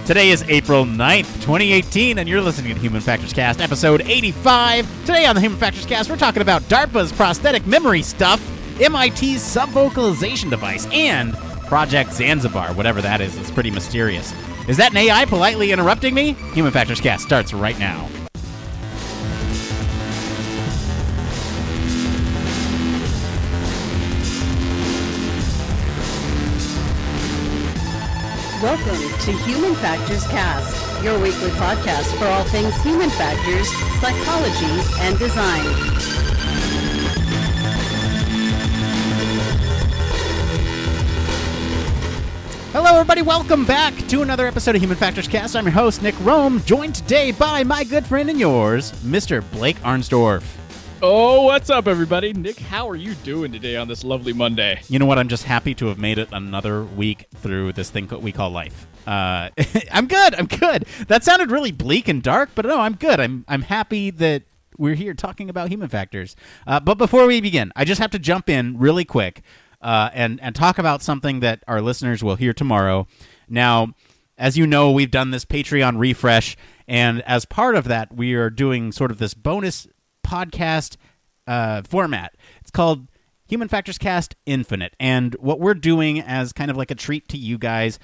Today is April 9th, 2018, and you're listening to Human Factors Cast, episode 85. Today on the Human Factors Cast, we're talking about DARPA's prosthetic memory stuff, MIT's sub-vocalization device, and Project Zanzibar, whatever that is. It's pretty mysterious. Is that an AI politely interrupting me? Human Factors Cast starts right now. Welcome to Human Factors Cast, your weekly podcast for all things human factors, psychology, and design. Hello, everybody. Welcome back to another episode of Human Factors Cast. I'm your host, Nick Roome, joined today by my good friend and yours, Mr. Blake Arnsdorff. Oh, what's up, everybody? Nick, how are you doing today on this lovely Monday? You know what? I'm just happy to have made it another week through this thing we call life. I'm good. That sounded really bleak and dark, but no, I'm good. I'm happy that we're here talking about human factors. But before we begin, I just have to jump in really quick and talk about something that our listeners will hear tomorrow. Now, as you know, we've done this Patreon refresh, and as part of that, we are doing sort of this bonus podcast format. It's called Human Factors Cast Infinite, and what we're doing as kind of like a treat to you guys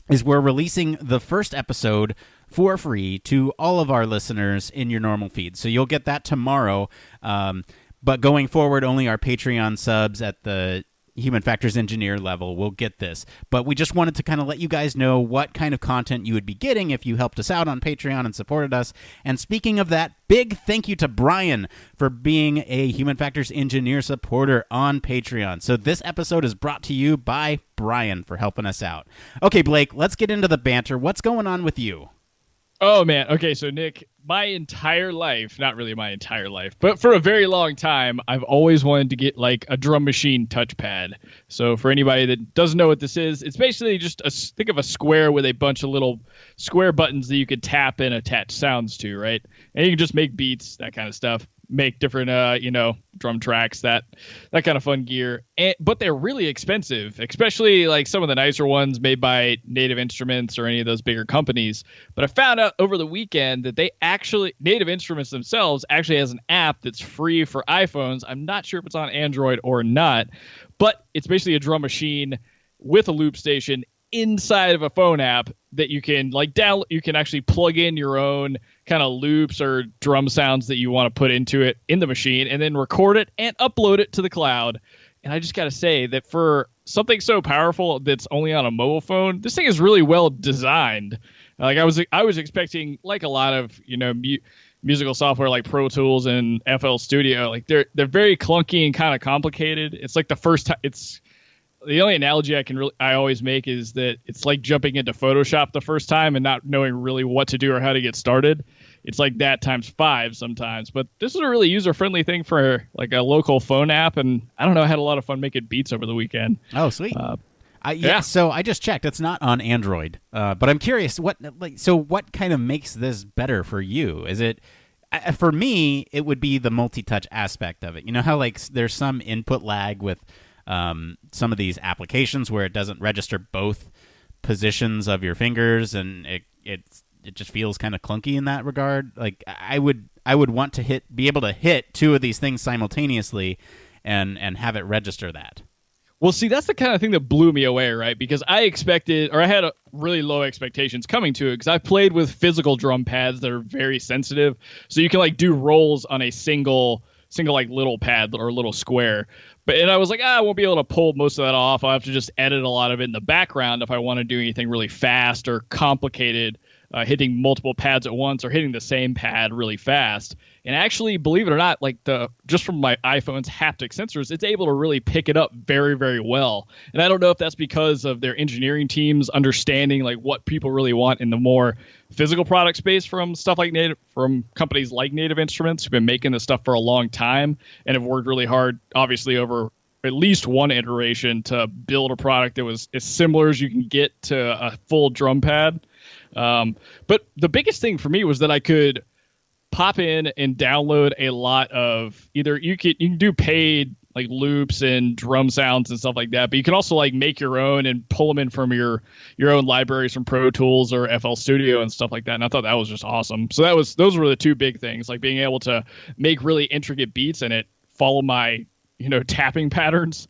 is we're releasing the first episode for free to all of our listeners in your normal feed. So you'll get that tomorrow, but going forward, only our Patreon subs at the Human Factors Engineer level will get this. But we just wanted to kind of let you guys know what kind of content you would be getting if you helped us out on Patreon and supported us. And speaking of that, big thank you to Brian for being a Human Factors Engineer supporter on Patreon. So this episode is brought to you by Brian for helping us out. Okay, Blake, let's get into the banter. What's going on with you? Oh, man. Okay, so Nick, my entire life, not really my entire life, but for a very long time, I've always wanted to get like a drum machine touchpad. So for anybody that doesn't know what this is, it's basically just think of a square with a bunch of little square buttons that you could tap and attach sounds to, right? And you can just make beats, that kind of stuff. Make different, drum tracks, that kind of fun gear. But they're really expensive, especially like some of the nicer ones made by Native Instruments or any of those bigger companies. But I found out over the weekend that Native Instruments themselves actually has an app that's free for iPhones. I'm not sure if it's on Android or not, but it's basically a drum machine with a loop station inside of a phone app that you can like download. You can actually plug in your own kind of loops or drum sounds that you want to put into it in the machine and then record it and upload it to the cloud. And I just got to say that for something so powerful that's only on a mobile phone, this thing is really well designed. Like I was expecting, like a lot of, musical software like Pro Tools and FL Studio, like they're very clunky and kind of complicated. It's like the first time the only analogy I always make is that it's like jumping into Photoshop the first time and not knowing really what to do or how to get started. It's like that times 5 sometimes. But this is a really user-friendly thing for like a local phone app, and I don't know, I had a lot of fun making beats over the weekend. Oh, sweet. Yeah. So I just checked; it's not on Android. But I'm curious, what kind of makes this better for you? Is it? For me, it would be the multi-touch aspect of it. You know how like there's some input lag with some of these applications where it doesn't register both positions of your fingers, and it just feels kind of clunky in that regard. Like I would want to be able to hit two of these things simultaneously and have it register that. Well, see, that's the kind of thing that blew me away, right? Because I had really low expectations coming to it, because I've played with physical drum pads that are very sensitive, so you can like do rolls on a single like little pad or little square. And I was like, I won't be able to pull most of that off. I'll have to just edit a lot of it in the background if I want to do anything really fast or complicated, hitting multiple pads at once or hitting the same pad really fast. And actually, believe it or not, like just from my iPhone's haptic sensors, it's able to really pick it up very, very well. And I don't know if that's because of their engineering teams understanding like what people really want in the more physical product space from companies like Native Instruments, who've been making this stuff for a long time and have worked really hard, obviously over at least one iteration, to build a product that was as similar as you can get to a full drum pad. But the biggest thing for me was that I could pop in and download a lot of you can do paid like loops and drum sounds and stuff like that. But you can also like make your own and pull them in from your own libraries from Pro Tools or FL Studio and stuff like that. And I thought that was just awesome. So those were the two big things, like being able to make really intricate beats and it follow my tapping patterns.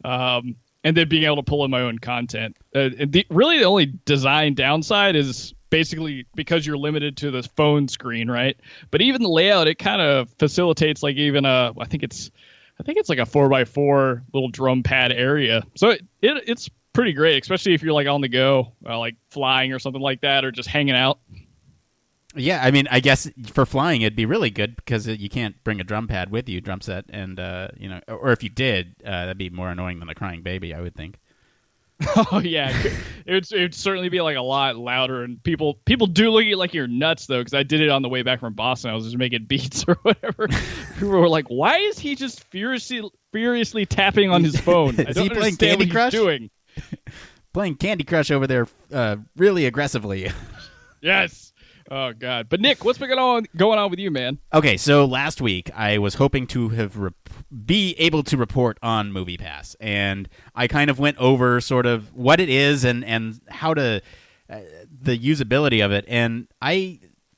And then being able to pull in my own content. Really, the only design downside is basically because you're limited to the phone screen, right? But even the layout, it kind of facilitates like even I think it's like a 4x4 little drum pad area. So it's pretty great, especially if you're like on the go, like flying or something like that, or just hanging out. Yeah, I mean, I guess for flying it'd be really good because you can't bring a drum pad with you, drum set, and or if you did, that'd be more annoying than a crying baby, I would think. Oh yeah, it'd certainly be like a lot louder, and people do look at you like you're nuts though, because I did it on the way back from Boston. I was just making beats or whatever. People were like, "Why is he just furiously tapping on his phone? Is he playing Candy Crush? Doing playing Candy Crush over there, really aggressively." Yes. Oh God! But Nick, what's been going on with you, man? Okay, so last week I was hoping to be able to report on MoviePass, and I kind of went over sort of what it is and how to the usability of it. And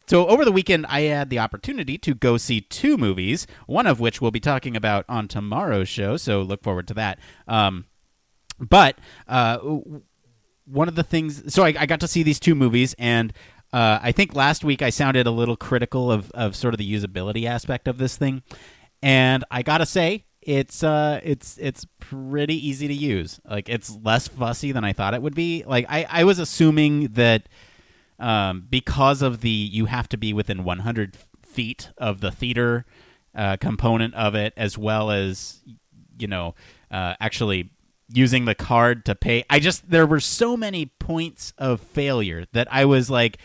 so over the weekend I had the opportunity to go see 2 movies, one of which we'll be talking about on tomorrow's show. So look forward to that. But one of the things, so I got to see these 2 movies, and I think last week I sounded a little critical of sort of the usability aspect of this thing, and I gotta say it's pretty easy to use. Like, it's less fussy than I thought it would be. Like, I was assuming that because of you have to be within 100 feet of the theater component of it, as well as actually using the card to pay. There were so many points of failure that I was like,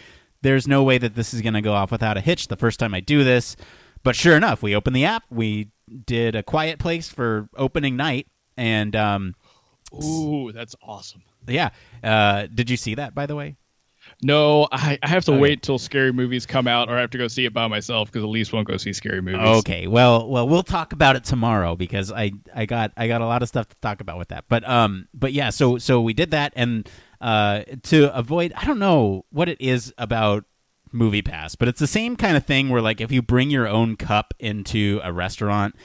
there's no way that this is going to go off without a hitch the first time I do this. But sure enough, we opened the app. We did A Quiet Place for opening night. And ooh, that's awesome. Yeah. Did you see that, by the way? No, I have to wait till scary movies come out, or I have to go see it by myself because Elise won't go see scary movies. Okay, well, we'll talk about it tomorrow because I got a lot of stuff to talk about with that. But yeah, so we did that, and to avoid, I don't know what it is about MoviePass, but it's the same kind of thing where, like, if you bring your own cup into a restaurant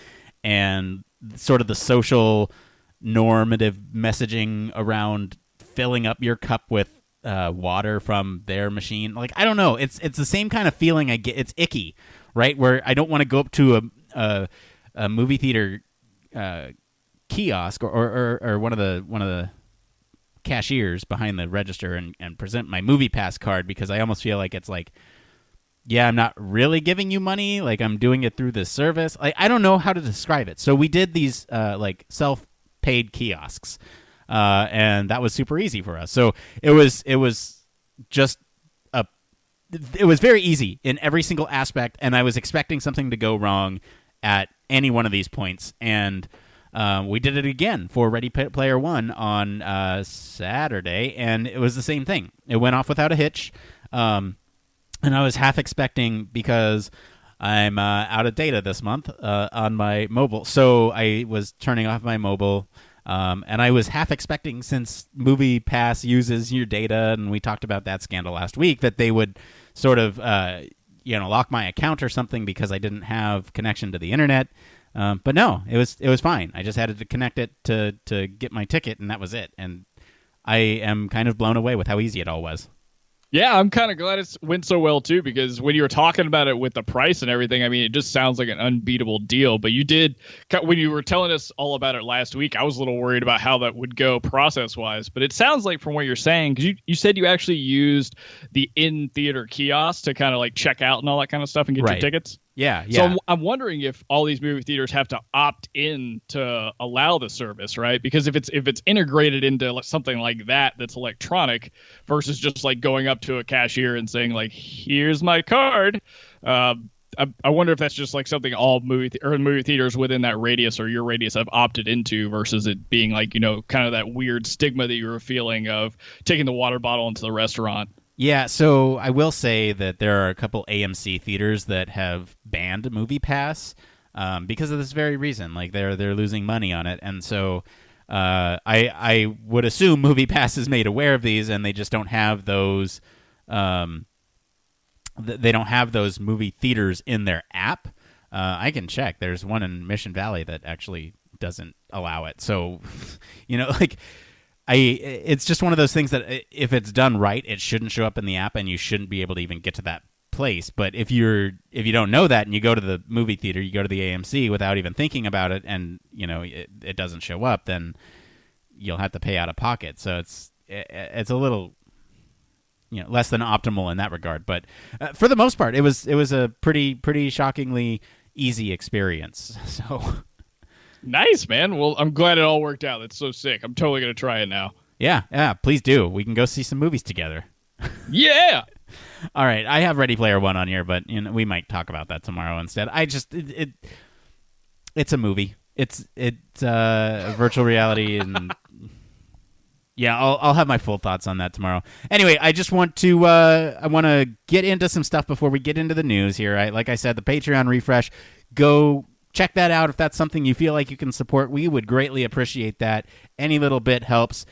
and sort of the social normative messaging around filling up your cup with water from their machine, like, I don't know, it's the same kind of feeling I get. It's icky, right? Where I don't want to go up to a movie theater kiosk or one of the cashiers behind the register and present my MoviePass card, because I almost feel like it's like, yeah, I'm not really giving you money, like I'm doing it through this service. Like, I don't know how to describe it. So we did these like self-paid kiosks. And that was super easy for us. So it was just it was very easy in every single aspect, and I was expecting something to go wrong at any one of these points. And we did it again for Ready Player One on Saturday, and it was the same thing. It went off without a hitch, and I was half expecting, because I'm out of data this month on my mobile, so I was turning off my mobile. And I was half expecting, since MoviePass uses your data, and we talked about that scandal last week, that they would sort of, lock my account or something because I didn't have connection to the internet. But no, it was fine. I just had to connect it to get my ticket, and that was it. And I am kind of blown away with how easy it all was. Yeah, I'm kind of glad it went so well, too, because when you were talking about it with the price and everything, I mean, it just sounds like an unbeatable deal. But you did, when you were telling us all about it last week, I was a little worried about how that would go process-wise. But it sounds like, from what you're saying, because you said you actually used the in-theater kiosk to kind of like check out and all that kind of stuff and get your tickets. Yeah. So I'm wondering if all these movie theaters have to opt in to allow the service, right? Because if it's integrated into something like that's electronic versus just like going up to a cashier and saying like, "Here's my card." I wonder if that's just like something all movie theaters within that radius or your radius have opted into, versus it being like, kind of that weird stigma that you were feeling of taking the water bottle into the restaurant. Yeah, so I will say that there are a couple AMC theaters that have banned MoviePass because of this very reason. Like they're losing money on it, and so I would assume MoviePass is made aware of these, and they just don't have those. They don't have those movie theaters in their app. I can check. There's one in Mission Valley that actually doesn't allow it. So, like. It's just one of those things that if it's done right, it shouldn't show up in the app, and you shouldn't be able to even get to that place. But if you don't know that, and you go to the movie theater, you go to the AMC without even thinking about it, and it doesn't show up, then you'll have to pay out of pocket. So it's a little less than optimal in that regard. But for the most part, it was a pretty shockingly easy experience. So. Nice, man. Well, I'm glad it all worked out. That's so sick. I'm totally going to try it now. Yeah, please do. We can go see some movies together. Yeah! All right, I have Ready Player One on here, but we might talk about that tomorrow instead. It's a movie. It's virtual reality, and yeah, I'll have my full thoughts on that tomorrow. Anyway, I just want to get into some stuff before we get into the news here. Like I said, the Patreon refresh, go check that out if that's something you feel like you can support. We would greatly appreciate that. Any little bit helps.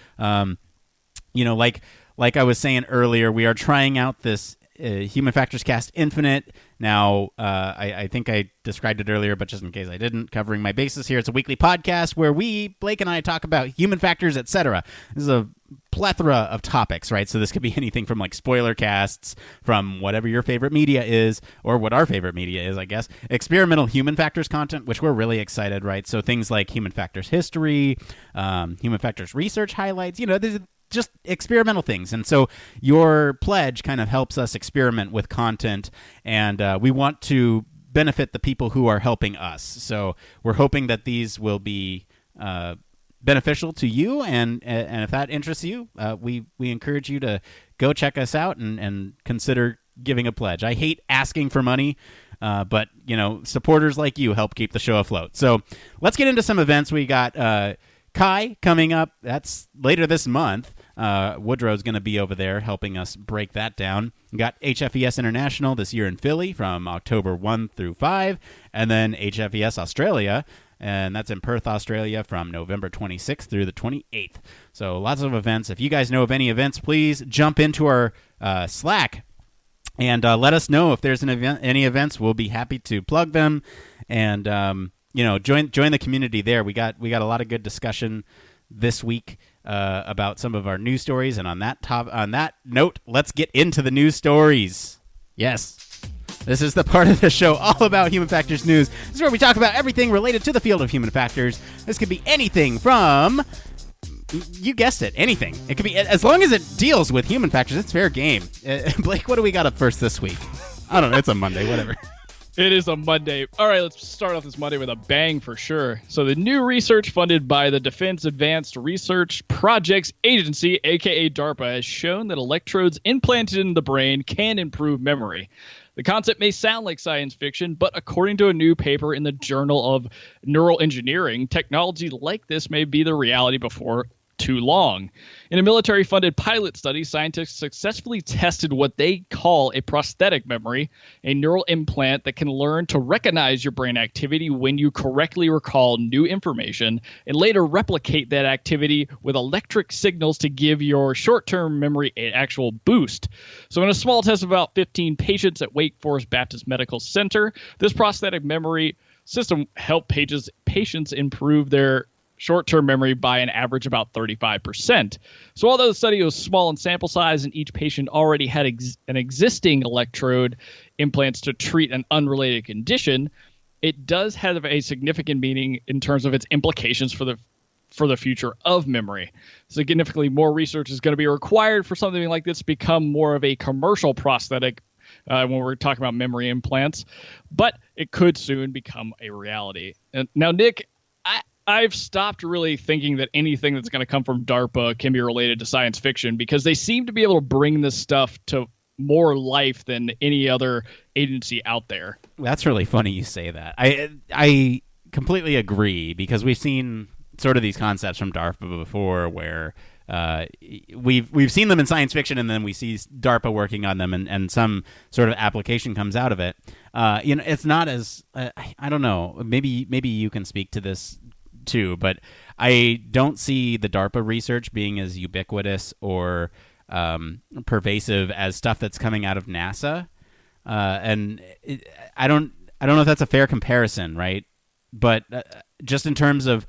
Like I was saying earlier, we are trying out this Human Factors Cast Infinite. Now, I think I described it earlier, but just in case I didn't, covering my bases here, it's a weekly podcast where Blake and I talk about human factors, etc. This is a plethora of topics, right? So this could be anything from like spoiler casts, from whatever your favorite media is, or what our favorite media is, I guess. Experimental human factors content, which we're really excited, right? So things like human factors history, human factors research highlights, there's just experimental things. And so your pledge kind of helps us experiment with content, and we want to benefit the people who are helping us. So we're hoping that these will be beneficial to you, and if that interests you, we encourage you to go check us out and consider giving a pledge. I hate asking for money, but supporters like you help keep the show afloat. So let's get into some events. We got Kai coming up. That's later this month. Woodrow's going to be over there helping us break that down. We got HFES International this year in Philly from October 1 through 5, and then HFES Australia, and that's in Perth, Australia, from November 26th through the 28th. So lots of events. If you guys know of any events, please jump into our Slack and let us know if there's any events. We'll be happy to plug them, and join the community there. We got a lot of good discussion this week about some of our news stories, and on that note, let's get into the news stories. Yes. This is the part of the show all about human factors news. This is where we talk about everything related to the field of human factors. This could be anything from, you guessed it, anything. It could be, as long as it deals with human factors, it's fair game. Blake, what do we got up first this week? I don't know. It's a Monday, whatever. It is a Monday. All right, let's start off this Monday with a bang for sure. So the new research funded by the Defense Advanced Research Projects Agency, aka DARPA, has shown that electrodes implanted in the brain can improve memory. The concept may sound like science fiction, but according to a new paper in the Journal of Neural Engineering, technology like this may be the reality before too long. In a military-funded pilot study, scientists successfully tested what they call a prosthetic memory, a neural implant that can learn to recognize your brain activity when you correctly recall new information, and later replicate that activity with electric signals to give your short-term memory an actual boost. So in a small test of about 15 patients at Wake Forest Baptist Medical Center, this prosthetic memory system helped patients improve their short-term memory by an average about 35%. So although the study was small in sample size and each patient already had an existing electrode implants to treat an unrelated condition, it does have a significant meaning in terms of its implications for the future of memory. Significantly more research is going to be required for something like this to become more of a commercial prosthetic when we're talking about memory implants, but it could soon become a reality. And now, Nick, I've stopped really thinking that anything that's going to come from DARPA can be related to science fiction, because they seem to be able to bring this stuff to more life than any other agency out there. That's really funny you say that. I completely agree, because we've seen sort of these concepts from DARPA before where we've seen them in science fiction, and then we see DARPA working on them, and some sort of application comes out of it. It's not as I don't know. Maybe you can speak to this too, but I don't see the DARPA research being as ubiquitous or pervasive as stuff that's coming out of NASA. I don't know if that's a fair comparison, right? But just in terms of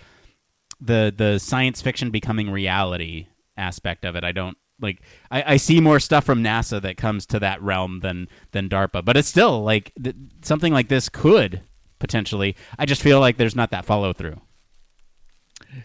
the science fiction becoming reality aspect of it, I don't like. I see more stuff from NASA that comes to that realm than DARPA, but it's still like something like this could potentially. I just feel like there's not that follow through.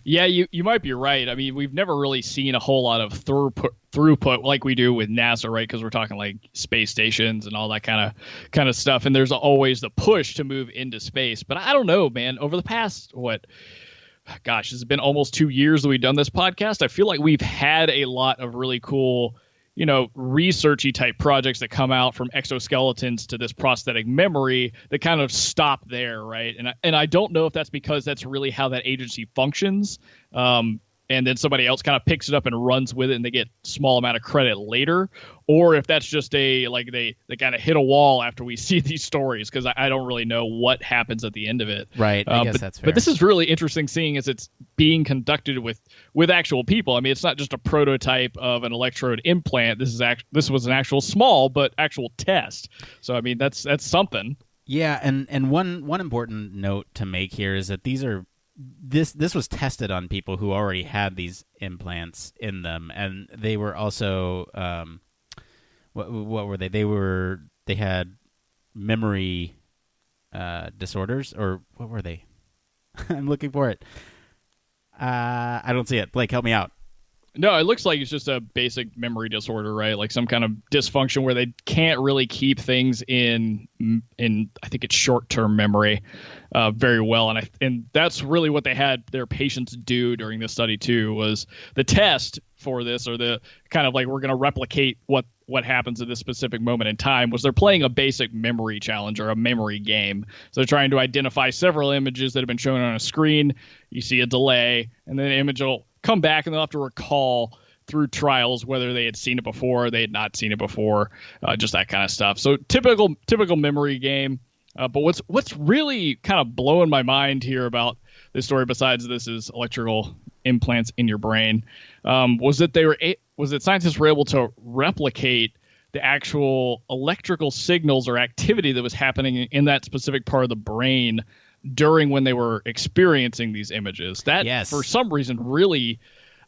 Yeah, you might be right. I mean, we've never really seen a whole lot of throughput like we do with NASA, right? Because we're talking like space stations and all that kind of stuff. And there's always the push to move into space. But I don't know, man. Over the past, it's been almost 2 years that we've done this podcast. I feel like we've had a lot of really cool, researchy type projects that come out from exoskeletons to this prosthetic memory that kind of stop there, right? And I don't know if that's because that's really how that agency functions. And then somebody else kind of picks it up and runs with it, and they get small amount of credit later, or if that's just they kind of hit a wall after we see these stories, because I don't really know what happens at the end of it. Right, I guess that's fair. But this is really interesting, seeing as it's being conducted with actual people. I mean, it's not just a prototype of an electrode implant. This was an actual small but actual test. So I mean, that's something. Yeah, and one important note to make here is that this was tested on people who already had these implants in them, and they were also what were they? They had memory disorders, or what were they? I'm looking for it. I don't see it. Blake, help me out. No, it looks like it's just a basic memory disorder, right? Like some kind of dysfunction where they can't really keep things in I think it's short-term memory very well. And that's really what they had their patients do during this study too, was the test for this, or the kind of like, we're going to replicate what happens at this specific moment in time, was they're playing a basic memory challenge or a memory game. So they're trying to identify several images that have been shown on a screen. You see a delay, and then the image will come back, and they'll have to recall through trials whether they had seen it before or they had not seen it before, just that kind of stuff. So typical memory game. But what's really kind of blowing my mind here about this story, besides this is electrical implants in your brain, was that scientists were able to replicate the actual electrical signals or activity that was happening in that specific part of the brain during when they were experiencing these images. That, yes, for some reason, really,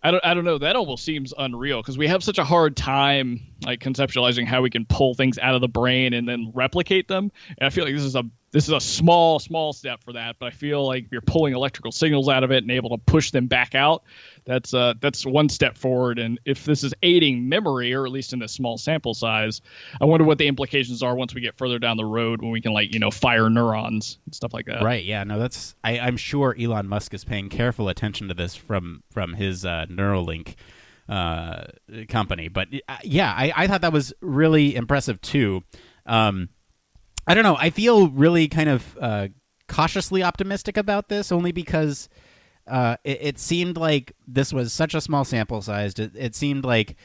I don't know, that almost seems unreal, because we have such a hard time like conceptualizing how we can pull things out of the brain and then replicate them. And I feel like this is a small step for that, but I feel like if you're pulling electrical signals out of it and able to push them back out, that's one step forward. And if this is aiding memory, or at least in this small sample size, I wonder what the implications are once we get further down the road, when we can fire neurons and stuff like that. Right. Yeah. No, I'm sure Elon Musk is paying careful attention to this from his Neuralink company. But yeah, I thought that was really impressive too. I don't know. I feel really kind of cautiously optimistic about this, only because it seemed like this was such a small sample size. It seemed like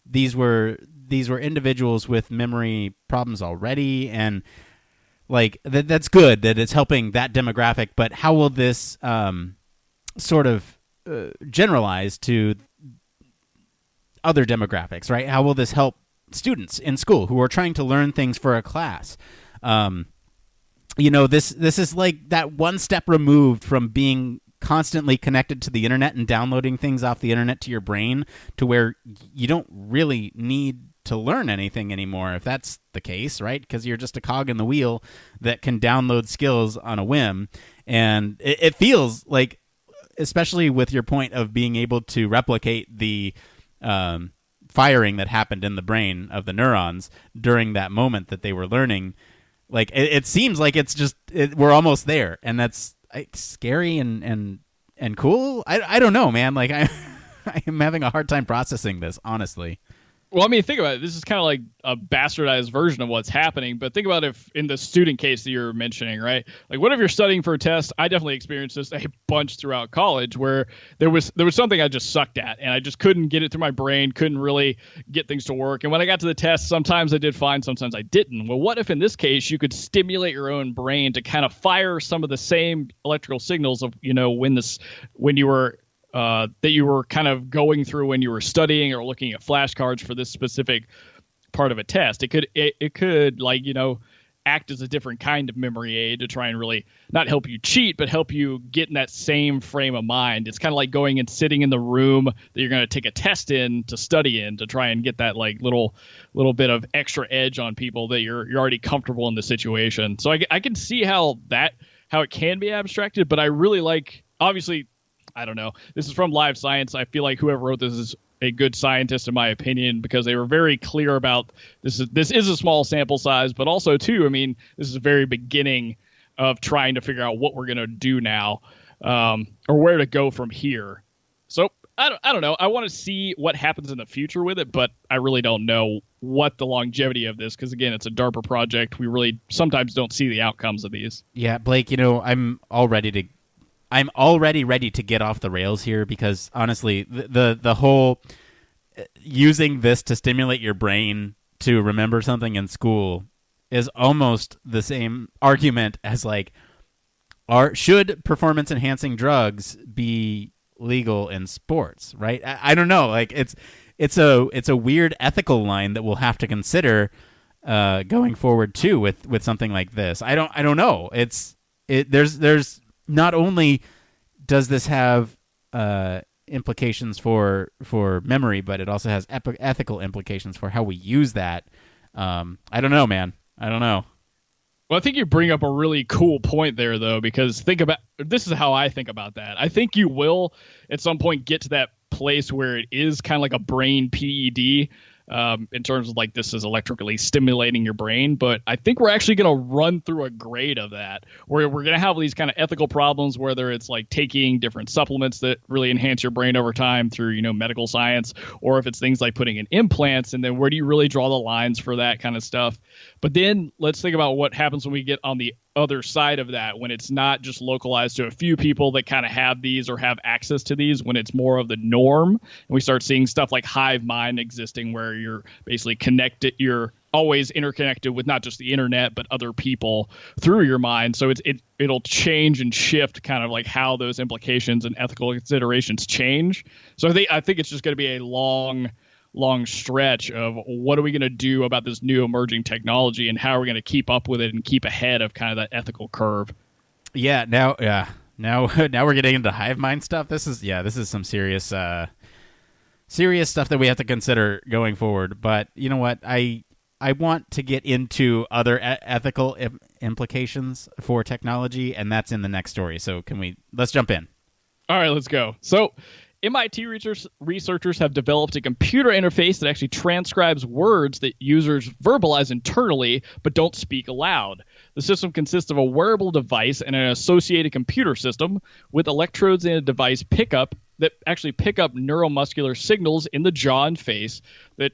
these were individuals with memory problems already, and like that's good that it's helping that demographic. But how will this sort of generalize to other demographics, right? How will this help students in school who are trying to learn things for a class? This is like that one step removed from being constantly connected to the internet and downloading things off the internet to your brain, to where you don't really need to learn anything anymore, if that's the case, right? Because you're just a cog in the wheel that can download skills on a whim. And it feels like, especially with your point of being able to replicate the firing that happened in the brain of the neurons during that moment that they were learning, like it seems like it's just we're almost there, and that's scary and cool. I don't know, man. Like I am having a hard time processing this, honestly. Well, I mean, think about it. This is kind of like a bastardized version of what's happening. But think about if in the student case that you're mentioning, right? Like, what if you're studying for a test? I definitely experienced this a bunch throughout college, where there was something I just sucked at, and I just couldn't get it through my brain, couldn't really get things to work. And when I got to the test, sometimes I did fine, sometimes I didn't. Well, what if in this case you could stimulate your own brain to kind of fire some of the same electrical signals of when you were that you were kind of going through when you were studying or looking at flashcards for this specific part of a test. It could like, act as a different kind of memory aid to try and really not help you cheat, but help you get in that same frame of mind. It's kind of like going and sitting in the room that you're going to take a test in to study in to try and get that like little bit of extra edge on people that you're already comfortable in the situation. So I can see how it can be abstracted, but I really like, obviously, I don't know. This is from Live Science. I feel like whoever wrote this is a good scientist, in my opinion, because they were very clear about this is a small sample size, but also, too, I mean, this is the very beginning of trying to figure out what we're going to do now, or where to go from here. So I don't know. I want to see what happens in the future with it, but I really don't know what the longevity of this, because, again, it's a DARPA project. We really sometimes don't see the outcomes of these. Yeah, Blake, I'm already ready to get off the rails here, because honestly, the whole using this to stimulate your brain to remember something in school is almost the same argument as like, should performance enhancing drugs be legal in sports, right? I don't know. Like it's a weird ethical line that we'll have to consider going forward too with something like this. I don't know. There's not only does this have implications for memory, but it also has ethical implications for how we use that. I don't know, man. I don't know. Well, I think you bring up a really cool point there, though, because this is how I think about that. I think you will at some point get to that place where it is kind of like a brain PED, in terms of like this is electrically stimulating your brain. But I think we're actually going to run through a grade of that where we're going to have these kind of ethical problems, whether it's like taking different supplements that really enhance your brain over time through, medical science, or if it's things like putting in implants. And then where do you really draw the lines for that kind of stuff? But then let's think about what happens when we get on the other side of that, when it's not just localized to a few people that kind of have these or have access to these, when it's more of the norm, and we start seeing stuff like hive mind existing, where you're basically connected, you're always interconnected with not just the internet but other people through your mind. So it'll change and shift kind of like how those implications and ethical considerations change. So I think it's just going to be a long stretch of what are we going to do about this new emerging technology, and how are we going to keep up with it and keep ahead of kind of that ethical curve. Now we're getting into hive mind stuff. This is some serious stuff that we have to consider going forward. But you know what? I want to get into other ethical implications for technology, and that's in the next story. So let's jump in. All right, let's go. So MIT researchers have developed a computer interface that actually transcribes words that users verbalize internally but don't speak aloud. The system consists of a wearable device and an associated computer system with electrodes in a device that actually pick up neuromuscular signals in the jaw and face that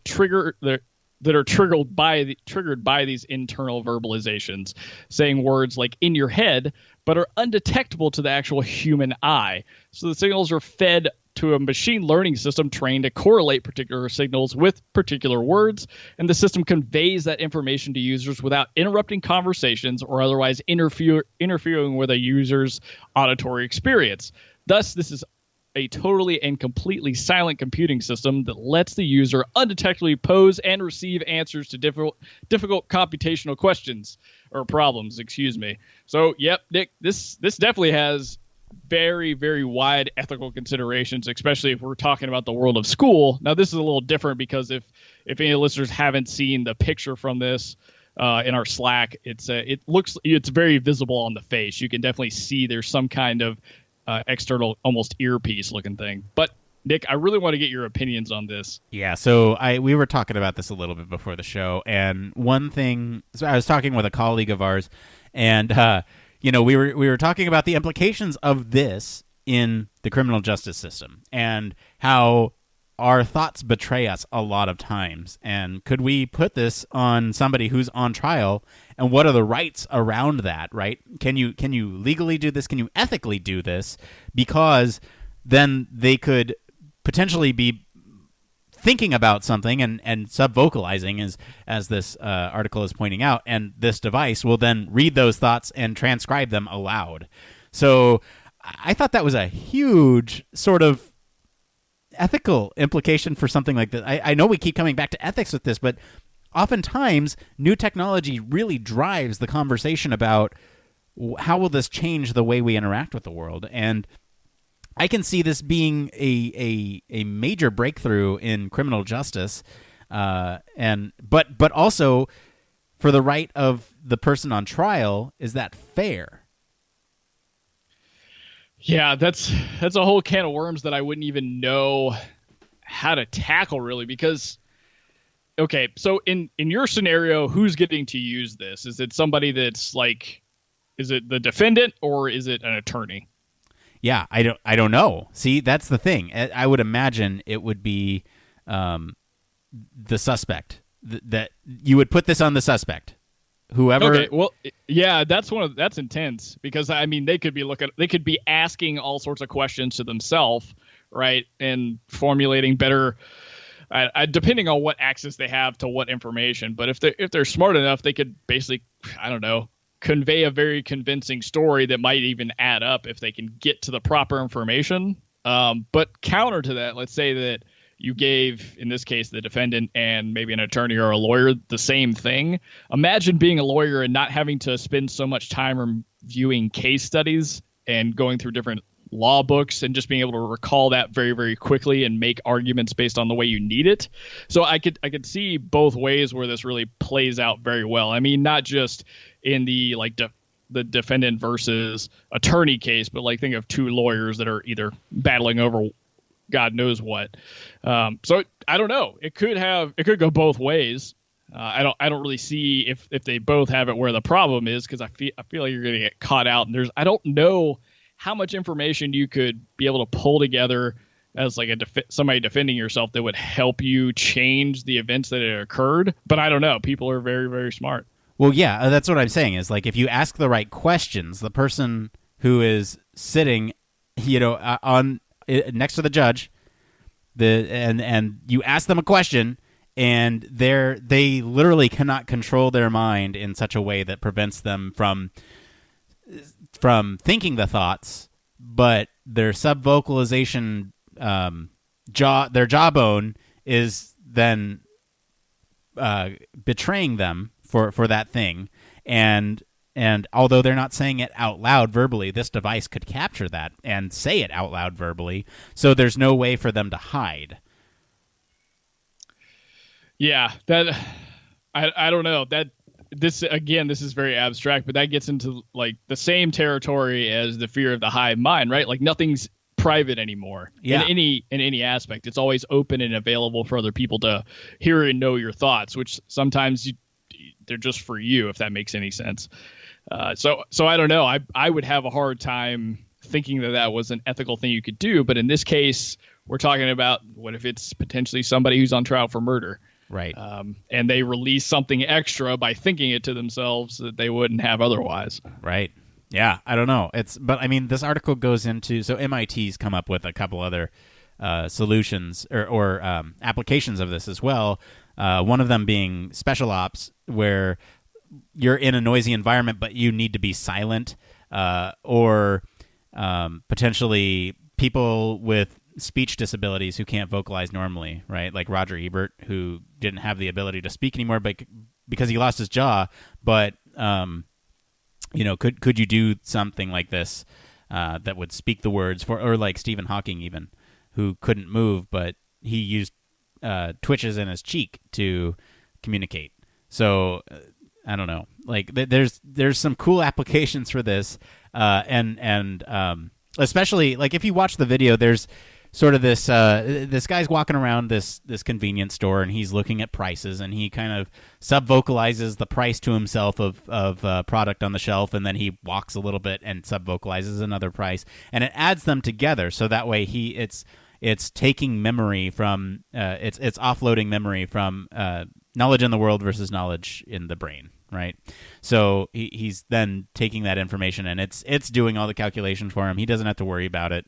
are triggered by these internal verbalizations, saying words like "in your head," but are undetectable to the actual human eye. So the signals are fed to a machine learning system trained to correlate particular signals with particular words, and the system conveys that information to users without interrupting conversations or otherwise interfering with a user's auditory experience. Thus, this is a totally and completely silent computing system that lets the user undetectably pose and receive answers to difficult computational questions or problems, So, yep, Nick, this definitely has very, very wide ethical considerations, especially if we're talking about the world of school. Now, this is a little different because if any listeners haven't seen the picture from this in our Slack, it's very visible on the face. You can definitely see there's some kind of external, almost earpiece looking thing. But Nick, I really want to get your opinions on this. Yeah, so we were talking about this a little bit before the show, and one thing, so I was talking with a colleague of ours, and we were talking about the implications of this in the criminal justice system, and how our thoughts betray us a lot of times. And could we put this on somebody who's on trial? And what are the rights around that, right? Can you legally do this? Can you ethically do this? Because then they could potentially be thinking about something and sub-vocalizing, as this article is pointing out, and this device will then read those thoughts and transcribe them aloud. So I thought that was a huge sort of ethical implication for something like this. I know we keep coming back to ethics with this, but oftentimes new technology really drives the conversation about how will this change the way we interact with the world. And I can see this being a major breakthrough in criminal justice, but also for the right of the person on trial. Is that fair? Yeah, that's a whole can of worms that I wouldn't even know how to tackle, really, because, okay, so in your scenario, who's getting to use this? Is it somebody that's like, is it the defendant or is it an attorney? Yeah, I don't know. See, that's the thing. I would imagine it would be the suspect, that you would put this on the suspect. Whoever. Okay, well, yeah, that's intense, because I mean they could be asking all sorts of questions to themselves, right, and formulating better, depending on what access they have to what information. But if they're smart enough, they could basically, I don't know, convey a very convincing story that might even add up if they can get to the proper information. But counter to that, let's say that you gave, in this case, the defendant and maybe an attorney or a lawyer the same thing. Imagine being a lawyer and not having to spend so much time reviewing case studies and going through different law books and just being able to recall that very, very quickly and make arguments based on the way you need it. So I could see both ways where this really plays out very well. I mean, not just in the the defendant versus attorney case, but like think of two lawyers that are either battling over God knows what. So I don't know. It could go both ways. I don't really see if they both have it where the problem is, because I feel like you're going to get caught out. And I don't know how much information you could be able to pull together as like somebody defending yourself that would help you change the events that had occurred. But I don't know. People are very, very smart. Well, yeah, that's what I'm saying is, like, if you ask the right questions, the person who is sitting, on next to the judge, and you ask them a question, and they literally cannot control their mind in such a way that prevents them from thinking the thoughts, but their subvocalization, their jawbone is then betraying them for that thing, and although they're not saying it out loud verbally, this device could capture that and say it out loud verbally, so there's no way for them to hide. Yeah, that I don't know. This is very abstract, but that gets into like the same territory as the fear of the hive mind, right? Like nothing's private anymore. Yeah. In any aspect. It's always open and available for other people to hear and know your thoughts, which sometimes they're just for you, if that makes any sense. So I don't know. I would have a hard time thinking that was an ethical thing you could do. But in this case, we're talking about what if it's potentially somebody who's on trial for murder, right? And they release something extra by thinking it to themselves that they wouldn't have otherwise, right? Yeah, I don't know. But I mean, this article goes into, so MIT's come up with a couple other solutions or applications of this as well. One of them being special ops, where you're in a noisy environment, but you need to be silent, or potentially people with speech disabilities who can't vocalize normally, right? Like Roger Ebert, who didn't have the ability to speak anymore because he lost his jaw. But could you do something like this that would speak the words for, or like Stephen Hawking even, who couldn't move, but he used twitches in his cheek to communicate. So I don't know. Like there's some cool applications for this, and especially like if you watch the video, there's sort of this guy's walking around this convenience store, and he's looking at prices, and he kind of sub-vocalizes the price to himself of product on the shelf, and then he walks a little bit and sub-vocalizes another price, and it adds them together, so that way it's taking memory from it's offloading memory from knowledge in the world versus knowledge in the brain, right? So he's then taking that information and it's doing all the calculations for him. He doesn't have to worry about it.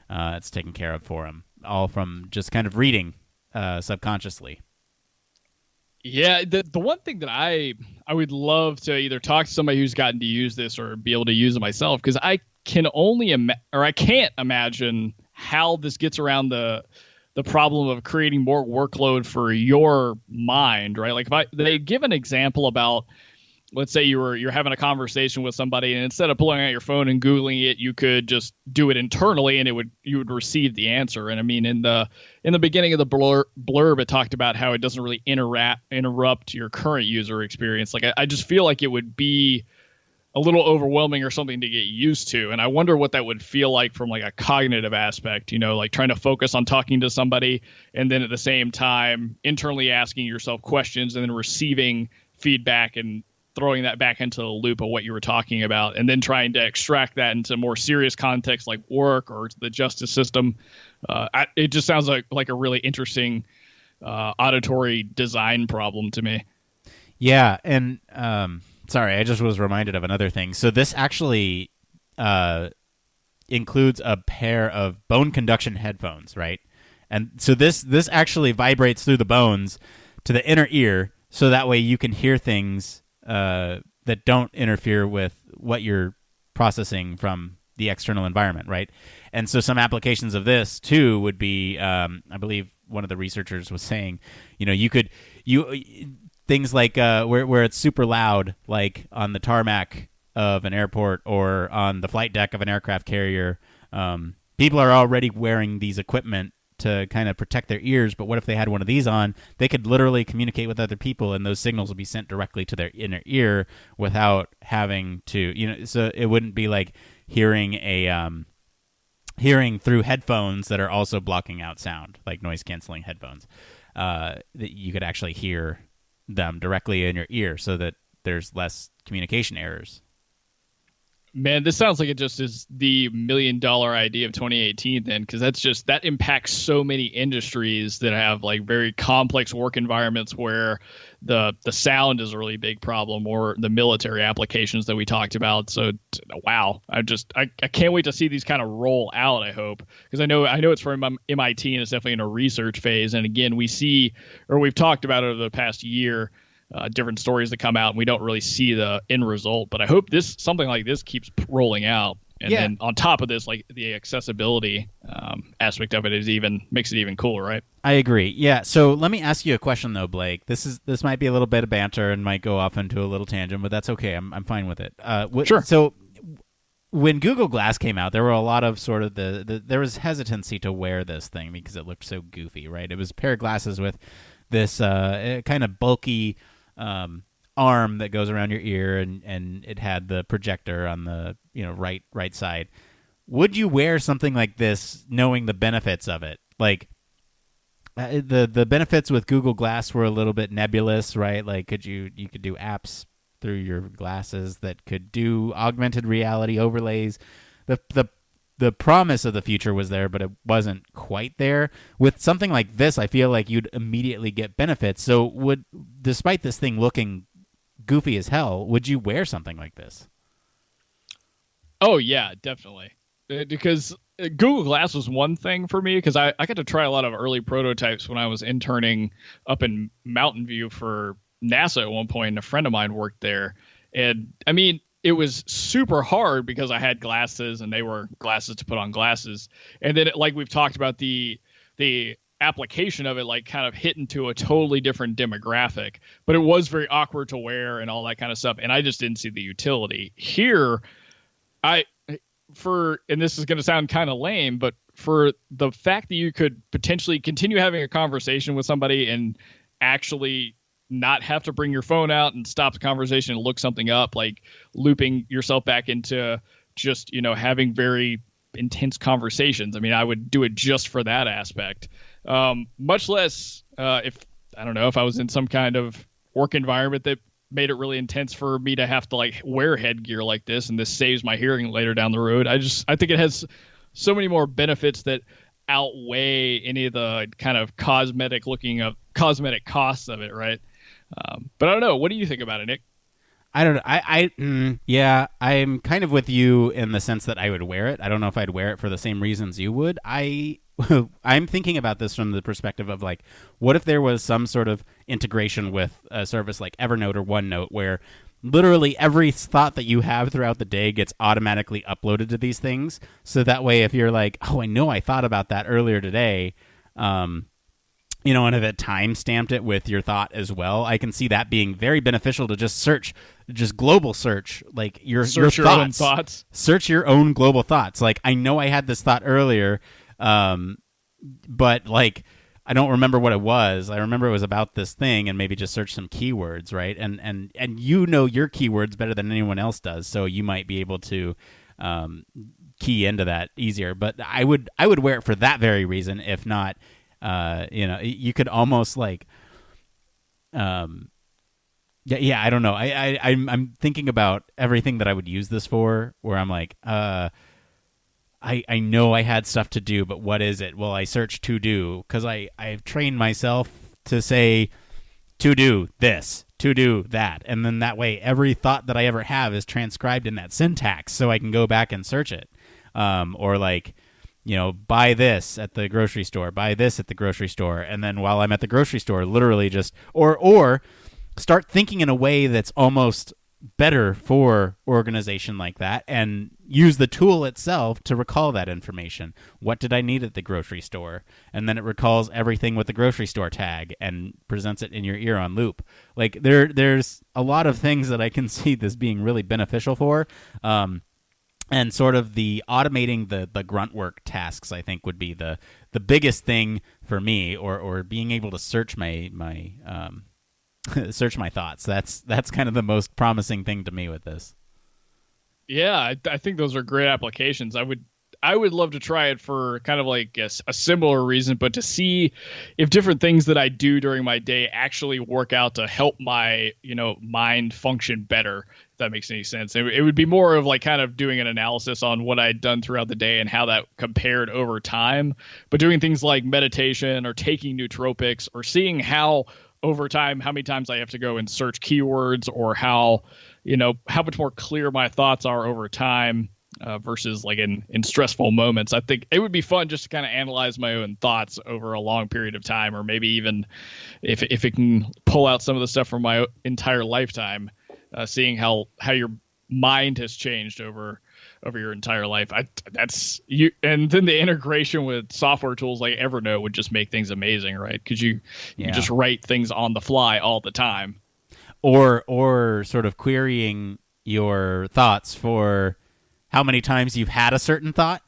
It's taken care of for him, all from just kind of reading subconsciously. Yeah, the one thing that I would love to either talk to somebody who's gotten to use this or be able to use it myself, because I can only I can't imagine how this gets around the problem of creating more workload for your mind, right? Like if they give an example about, let's say you're having a conversation with somebody, and instead of pulling out your phone and Googling it, you could just do it internally, and you would receive the answer. And I mean, in the beginning of the blurb, it talked about how it doesn't really interrupt your current user experience. Like I just feel like it would be a little overwhelming or something to get used to. And I wonder what that would feel like from like a cognitive aspect, like trying to focus on talking to somebody and then at the same time internally asking yourself questions and then receiving feedback and throwing that back into the loop of what you were talking about, and then trying to extract that into more serious context like work or the justice system. It just sounds like a really interesting auditory design problem to me. Yeah, and sorry, I just was reminded of another thing. So this actually includes a pair of bone conduction headphones, right? And so this actually vibrates through the bones to the inner ear, so that way you can hear things that don't interfere with what you're processing from the external environment, right? And so some applications of this too would be, I believe one of the researchers was saying, things like where it's super loud, like on the tarmac of an airport or on the flight deck of an aircraft carrier. People are already wearing these equipment to kind of protect their ears, but what if they had one of these on? They could literally communicate with other people, and those signals would be sent directly to their inner ear without having to, so it wouldn't be like hearing through headphones that are also blocking out sound, like noise canceling headphones. That you could actually hear them directly in your ear, so that there's less communication errors. Man, this sounds like it just is the $1 million idea of 2018 then, because that impacts so many industries that have like very complex work environments where the sound is a really big problem, or the military applications that we talked about. So wow, I can't wait to see these kind of roll out, I hope, because I know it's from MIT and it's definitely in a research phase. And again, we've talked about it over the past year, different stories that come out, and we don't really see the end result. But I hope something like this keeps rolling out, and then on top of this, like the accessibility aspect of it makes it even cooler, right? I agree. Yeah. So let me ask you a question though, Blake. This might be a little bit of banter and might go off into a little tangent, but that's okay. I'm fine with it. Sure. So when Google Glass came out, there were a lot of sort of there was hesitancy to wear this thing because it looked so goofy, right? It was a pair of glasses with this kind of bulky arm that goes around your ear, and it had the projector on the right side. Would you wear something like this knowing the benefits of it? Like the benefits with Google Glass were a little bit nebulous, right? Like you could do apps through your glasses that could do augmented reality overlays. The promise of the future was there, but it wasn't quite there. With something like this, I feel like you'd immediately get benefits. So despite this thing looking goofy as hell, would you wear something like this? Oh, yeah, definitely. Because Google Glass was one thing for me, because I got to try a lot of early prototypes when I was interning up in Mountain View for NASA at one point, and a friend of mine worked there. And, I mean, it was super hard because I had glasses and they were glasses to put on glasses. And then like we've talked about, the application of it like kind of hit into a totally different demographic, but it was very awkward to wear and all that kind of stuff. And I just didn't see the utility here. And this is going to sound kind of lame, but for the fact that you could potentially continue having a conversation with somebody and actually not have to bring your phone out and stop the conversation and look something up, like looping yourself back into just, having very intense conversations. I mean, I would do it just for that aspect. Much less if I was in some kind of work environment that made it really intense for me to have to like wear headgear like this, and this saves my hearing later down the road. I think it has so many more benefits that outweigh any of the kind of cosmetic costs of it, right? But I don't know. What do you think about it, Nick? I don't know. Yeah, I'm kind of with you in the sense that I would wear it. I don't know if I'd wear it for the same reasons you would. I'm thinking about this from the perspective of like, what if there was some sort of integration with a service like Evernote or OneNote where literally every thought that you have throughout the day gets automatically uploaded to these things. So that way, if you're like, oh, I know I thought about that earlier today, and if it time stamped it with your thought as well, I can see that being very beneficial to just search, just global search, like your own thoughts. Search your own global thoughts. Like, I know I had this thought earlier, but like, I don't remember what it was. I remember it was about this thing, and maybe just search some keywords, right? And you know your keywords better than anyone else does, so you might be able to key into that easier. But I would wear it for that very reason, if not. You could almost like, yeah, I don't know. I'm thinking about everything that I would use this for, where I'm like, I know I had stuff to do, but what is it? Well, I search to do because I've trained myself to say to do this, to do that, and then that way every thought that I ever have is transcribed in that syntax, so I can go back and search it, or like. Buy this at the grocery store, buy this at the grocery store. And then while I'm at the grocery store, literally just, or start thinking in a way that's almost better for organization like that and use the tool itself to recall that information. What did I need at the grocery store? And then it recalls everything with the grocery store tag and presents it in your ear on loop. Like there's a lot of things that I can see this being really beneficial for. And sort of the automating the grunt work tasks, I think, would be the biggest thing for me, or being able to search my search my thoughts. That's kind of the most promising thing to me with this. Yeah, I think those are great applications. I would love to try it for kind of like a similar reason, but to see if different things that I do during my day actually work out to help my mind function better. If that makes any sense. It would be more of like kind of doing an analysis on what I'd done throughout the day and how that compared over time. But doing things like meditation or taking nootropics or seeing how over time, how many times I have to go and search keywords, or how much more clear my thoughts are over time versus like in stressful moments. I think it would be fun just to kind of analyze my own thoughts over a long period of time, or maybe even if it can pull out some of the stuff from my entire lifetime. Seeing how your mind has changed over your entire life. That's you, and then the integration with software tools like Evernote would just make things amazing, right? Because you just write things on the fly all the time, or sort of querying your thoughts for how many times you've had a certain thought.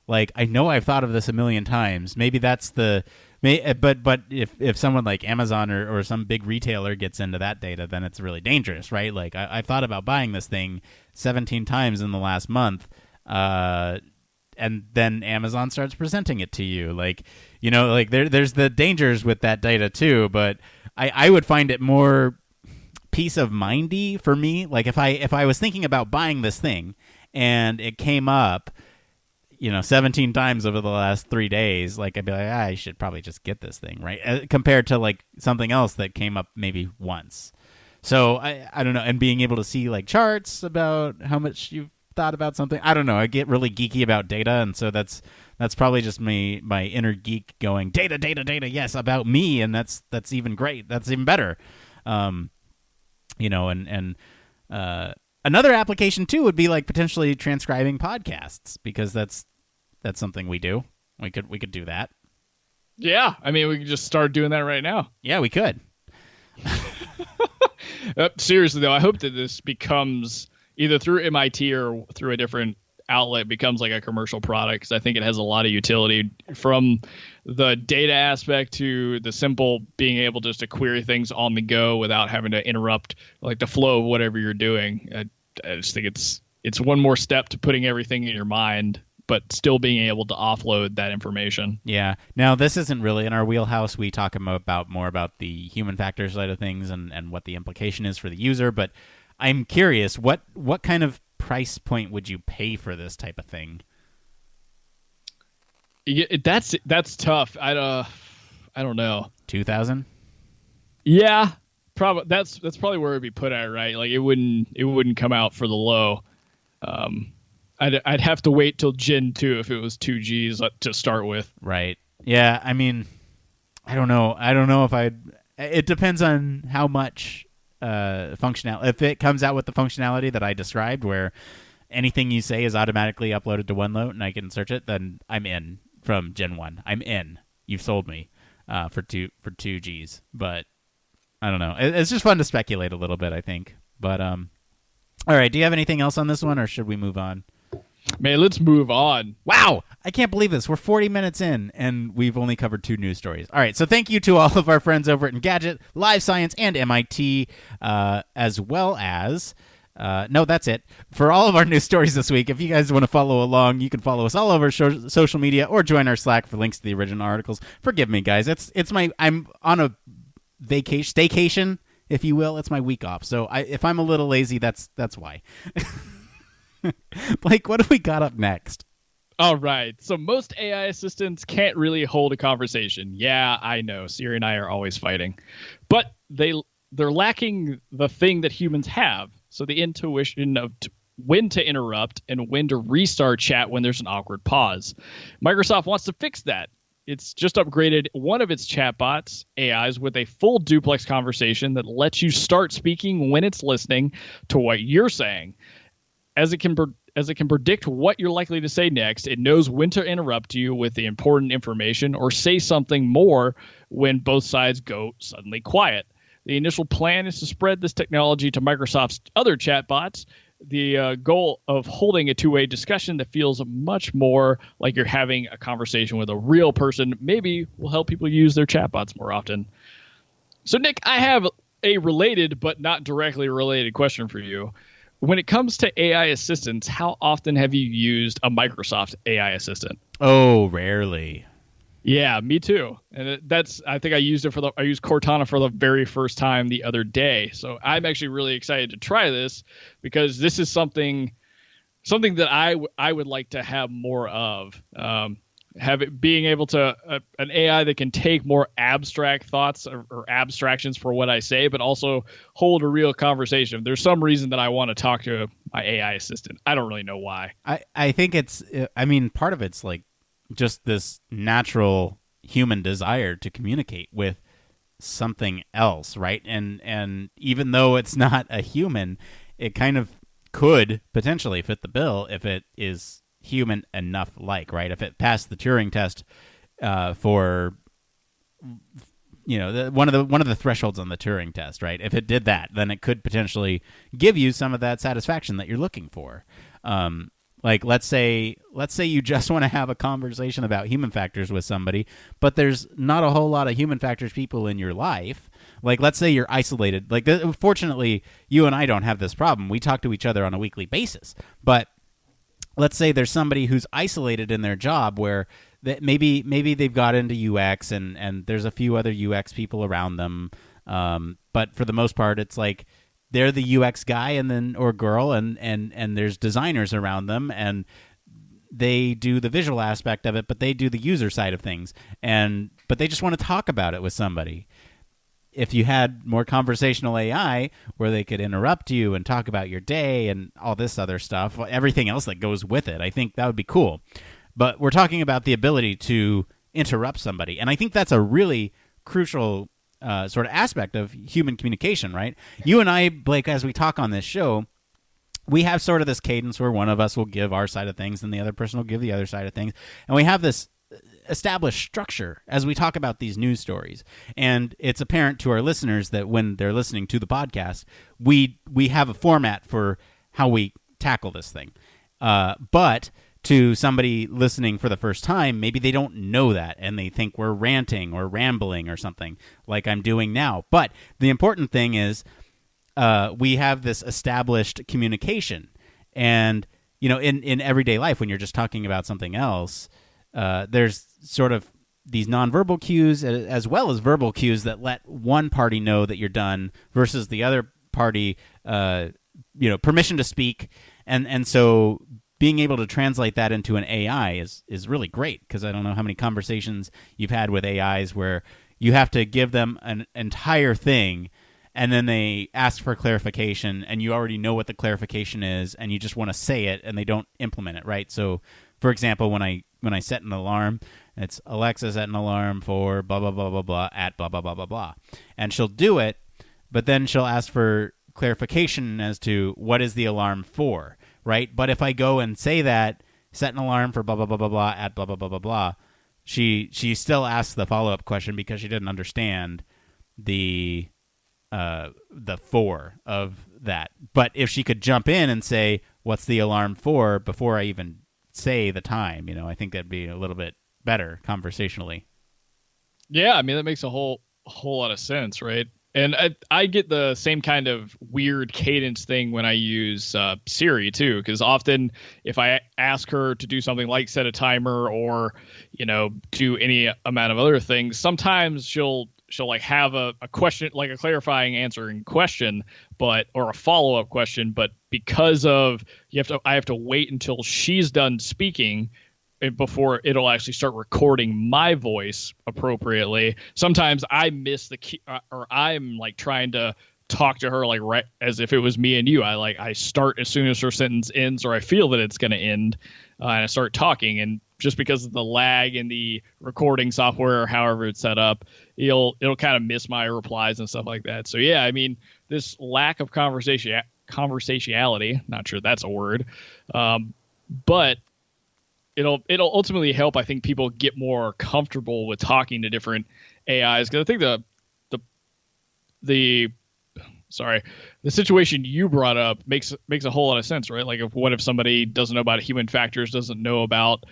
Like, I know I've thought of this a million times. Maybe that's but if someone like Amazon or some big retailer gets into that data, then it's really dangerous, right? Like, I've thought about buying this thing 17 times in the last month, and then Amazon starts presenting it to you. Like, there's the dangers with that data too, but I would find it more peace of mindy for me. Like, if I was thinking about buying this thing and it came up 17 times over the last 3 days, like, I'd be like, I should probably just get this thing, right? Compared to like something else that came up maybe once. So I don't know. And being able to see like charts about how much you've thought about something. I don't know. I get really geeky about data. And so that's probably just my inner geek going, data. Yes, about me. And that's even great. That's even better. Another application too would be like potentially transcribing podcasts, because that's something we do. We could do that. Yeah, I mean, we could just start doing that right now. Yeah, we could. Seriously though, I hope that this becomes either through MIT or through a different outlet becomes like a commercial product, because I think it has a lot of utility, from the data aspect to the simple being able just to query things on the go without having to interrupt like the flow of whatever you're doing. I just think it's one more step to putting everything in your mind, but still being able to offload that information. Yeah. Now, this isn't really in our wheelhouse. We talk about more about the human factor side of things and what the implication is for the user. But I'm curious, what kind of price point would you pay for this type of thing? That's tough. I don't know. 2,000. Yeah, probably that's probably where it'd be put at, right? Like it wouldn't come out for the low. I'd have to wait till Gen 2 if it was 2Gs to start with. Right. Yeah. I mean, I don't know. I don't know if I'd. It depends on how much functionality. If it comes out with the functionality that I described, where anything you say is automatically uploaded to OneNote and I can search it, then I'm in from Gen 1. I'm in. You've sold me for 2Gs. But I don't know. It's just fun to speculate a little bit, I think. But all right. Do you have anything else on this one, or should we move on? Man, let's move on. Wow, I can't believe this. We're 40 minutes in, and we've only covered 2 news stories. All right, so thank you to all of our friends over at Engadget, Live Science, and MIT, as well as... no, that's it. For all of our news stories this week, if you guys want to follow along, you can follow us all over social media or join our Slack for links to the original articles. Forgive me, guys. I'm on a staycation, if you will. It's my week off. So if I'm a little lazy, that's why. Blake, what do we got up next? All right. So most AI assistants can't really hold a conversation. Yeah, I know. Siri and I are always fighting. But they're lacking the thing that humans have. So the intuition of when to interrupt and when to restart chat when there's an awkward pause. Microsoft wants to fix that. It's just upgraded one of its chatbots, AIs, with a full duplex conversation that lets you start speaking when it's listening to what you're saying. As it can predict what you're likely to say next, it knows when to interrupt you with the important information or say something more when both sides go suddenly quiet. The initial plan is to spread this technology to Microsoft's other chatbots. The goal of holding a two-way discussion that feels much more like you're having a conversation with a real person maybe will help people use their chatbots more often. So, Nick, I have a related but not directly related question for you. When it comes to AI assistants, how often have you used a Microsoft AI assistant? Oh, rarely. Yeah, me too. And I think I used Cortana for the very first time the other day. So I'm actually really excited to try this because this is something that I would like to have more of. Have it being able to an AI that can take more abstract thoughts or abstractions for what I say, but also hold a real conversation. There's some reason that I want to talk to my AI assistant. I don't really know why. I think part of it's like just this natural human desire to communicate with something else, right? And even though it's not a human, it kind of could potentially fit the bill if it is human enough, right? If it passed the Turing test for one of the thresholds on the Turing test, right? If it did that, then it could potentially give you some of that satisfaction that you're looking for. Like let's say you just want to have a conversation about human factors with somebody, but there's not a whole lot of human factors people in your life. Like let's say you're isolated. Like fortunately, you and I don't have this problem. We talk to each other on a weekly basis, but let's say there's somebody who's isolated in their job where maybe they've got into UX and there's a few other UX people around them. But for the most part, it's like they're the UX guy or girl and there's designers around them and they do the visual aspect of it, but they do the user side of things. But they just want to talk about it with somebody. If you had more conversational AI where they could interrupt you and talk about your day and all this other stuff, everything else that goes with it, I think that would be cool. But we're talking about the ability to interrupt somebody. And I think that's a really crucial sort of aspect of human communication, right? You and I, Blake, as we talk on this show, we have sort of this cadence where one of us will give our side of things and the other person will give the other side of things. And we have this established structure as we talk about these news stories, and it's apparent to our listeners that when they're listening to the podcast, we have a format for how we tackle this thing. But to somebody listening for the first time, maybe they don't know that, and they think we're ranting or rambling or something like I'm doing now. But the important thing is we have this established communication, and in everyday life when you're just talking about something else, there's sort of these nonverbal cues as well as verbal cues that let one party know that you're done versus the other party, permission to speak. And so being able to translate that into an AI is really great, because I don't know how many conversations you've had with AIs where you have to give them an entire thing and then they ask for clarification and you already know what the clarification is and you just want to say it and they don't implement it, right? So, for example, when I set an alarm, it's Alexa set an alarm for blah, blah, blah, blah, blah at blah, blah, blah, blah, blah. And she'll do it, but then she'll ask for clarification as to what is the alarm for, right? But if I go and say that, set an alarm for blah, blah, blah, blah, blah at blah, blah, blah, blah, blah, she still asks the follow-up question because she didn't understand the for of that. But if she could jump in and say, what's the alarm for, before I even say the time, I think that'd be a little bit better conversationally. Yeah, I mean, that makes a whole lot of sense, right? And I get the same kind of weird cadence thing when I use Siri too, because often if I ask her to do something like set a timer or, do any amount of other things, sometimes she'll like have a question, like a clarifying answering question, or a follow-up question, but because of I have to wait until she's done speaking before it'll actually start recording my voice appropriately. Sometimes I miss the key, or I'm like trying to talk to her like right as if it was me and you. I start as soon as her sentence ends, or I feel that it's going to end, and I start talking. And just because of the lag in the recording software or however it's set up, it'll kind of miss my replies and stuff like that. So yeah, I mean, this lack of conversationality, not sure that's a word, but it'll ultimately help, I think, people get more comfortable with talking to different AIs. Because I think the situation you brought up makes a whole lot of sense, right? Like, what if somebody doesn't know about human factors, doesn't know about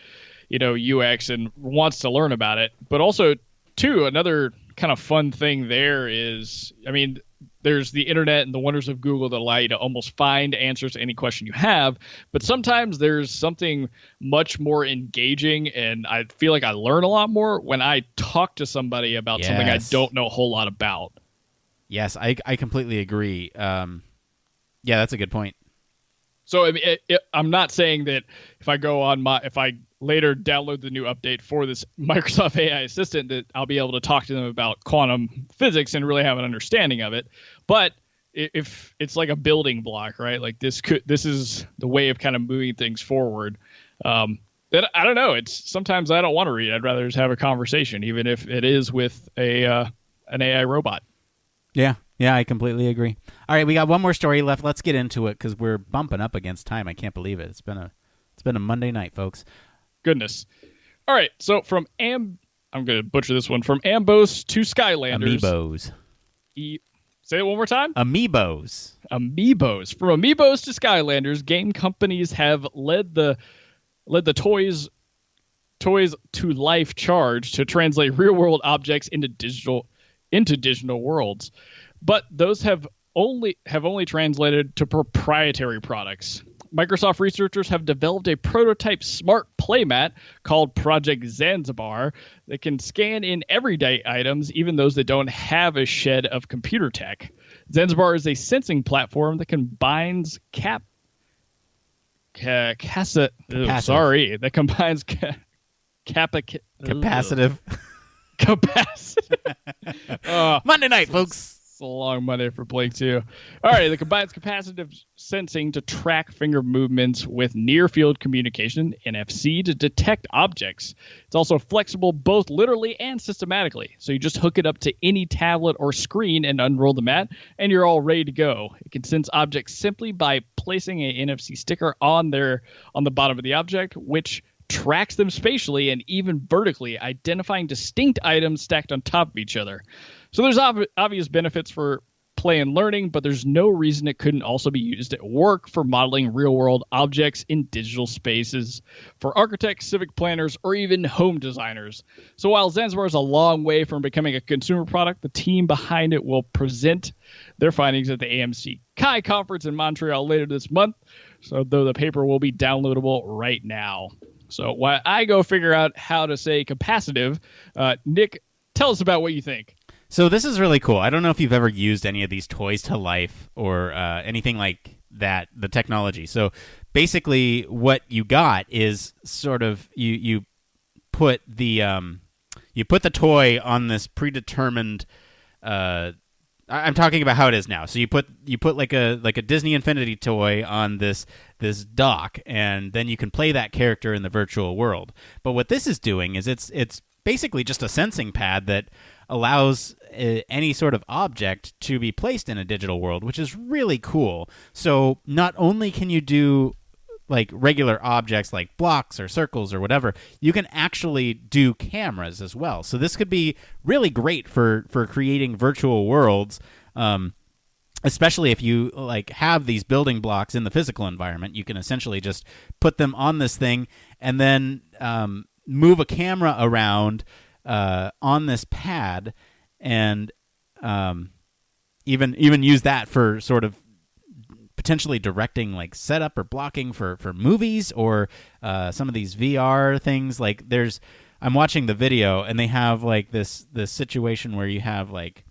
UX, and wants to learn about it? But also, too, another kind of fun thing there is, I mean, there's the internet and the wonders of Google that allow you to almost find answers to any question you have. But sometimes there's something much more engaging, and I feel like I learn a lot more when I talk to somebody about something I don't know a whole lot about. Yes, I completely agree. Yeah, that's a good point. So I mean, I'm not saying that if I later download the new update for this Microsoft AI assistant that I'll be able to talk to them about quantum physics and really have an understanding of it. But if it's like a building block, right? Like this is the way of kind of moving things forward. That I don't know. It's sometimes I don't want to read. I'd rather just have a conversation, even if it is with an AI robot. Yeah, I completely agree. All right, we got one more story left. Let's get into it because we're bumping up against time. I can't believe it. It's been a Monday night, folks. Goodness. All right, so I'm going to butcher this one. From Ambos to Skylanders. Amiibos. Say it one more time. Amiibos. From Amiibos to Skylanders, game companies have led the toys to life charge to translate real world objects into digital worlds, but those have only translated to proprietary products. Microsoft researchers have developed a prototype smart playmat called Project Zanzibar that can scan in everyday items, even those that don't have a shed of computer tech. Zanzibar is a sensing platform that combines capacitive. Monday night, folks. It's a long Monday for Blake, too. All right, it combines capacitive sensing to track finger movements with near-field communication, NFC, to detect objects. It's also flexible both literally and systematically. So you just hook it up to any tablet or screen and unroll the mat, and you're all ready to go. It can sense objects simply by placing an NFC sticker on the bottom of the object, which tracks them spatially and even vertically, identifying distinct items stacked on top of each other. So there's obvious benefits for play and learning, but there's no reason it couldn't also be used at work for modeling real-world objects in digital spaces for architects, civic planners, or even home designers. So while Zanzibar is a long way from becoming a consumer product, the team behind it will present their findings at the AMC Kai conference in Montreal later this month, so though the paper will be downloadable right now. So while I go figure out how to say capacitive, Nick, tell us about what you think. So this is really cool. I don't know if you've ever used any of these toys to life or anything like that, the technology. So basically what you got is sort of you put the toy on this predetermined. I'm talking about how it is now. So you put like a Disney Infinity toy on this dock, and then you can play that character in the virtual world. But what this is doing is it's basically just a sensing pad that allows any sort of object to be placed in a digital world, which is really cool. So not only can you do like regular objects like blocks or circles or whatever, you can actually do cameras as well. So this could be really great for creating virtual worlds, especially if you like have these building blocks in the physical environment. You can essentially just put them on this thing and then move a camera around on this pad, and even use that for sort of potentially directing like setup or blocking for movies or some of these VR things. Like I'm watching the video, and they have like this situation where you have like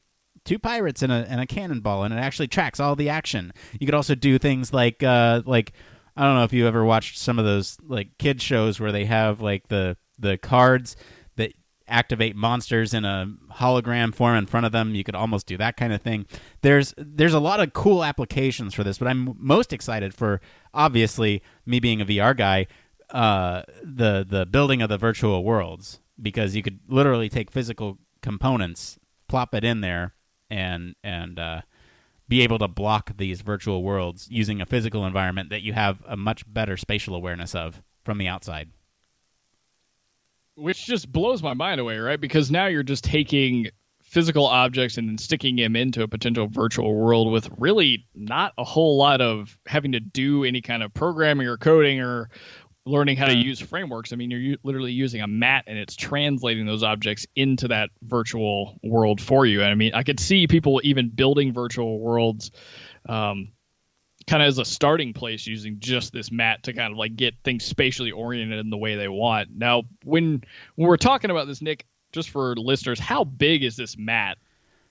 two pirates and a cannonball, and it actually tracks all the action. You could also do things like I don't know if you ever watched some of those like kids shows where they have like the cards that activate monsters in a hologram form in front of them. You could almost do that kind of thing. There's a lot of cool applications for this, but I'm most excited for, obviously, me being a VR guy, the building of the virtual worlds, because you could literally take physical components, plop it in there, and be able to block these virtual worlds using a physical environment that you have a much better spatial awareness of from the outside. Which just blows my mind away, right? Because now you're just taking physical objects and then sticking them into a potential virtual world with really not a whole lot of having to do any kind of programming or coding or learning how to use frameworks. I mean, you're literally using a mat, and it's translating those objects into that virtual world for you. And I mean, I could see people even building virtual worlds kind of as a starting place, using just this mat to kind of like get things spatially oriented in the way they want. Now, when we're talking about this, Nick, just for listeners, how big is this mat?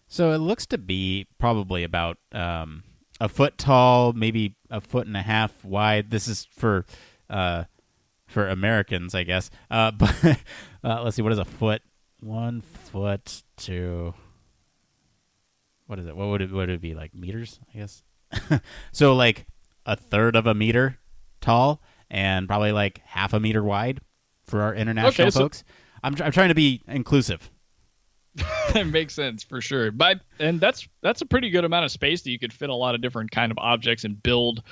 So it looks to be probably about a foot tall, maybe a foot and a half wide. This is for Americans, I guess. But let's see, what is a foot? 1 foot to, what is it? What would it be, like meters, I guess? So like a third of a meter tall and probably like half a meter wide for our international folks. I'm trying to be inclusive. That makes sense for sure. And that's a pretty good amount of space that you could fit a lot of different kind of objects and build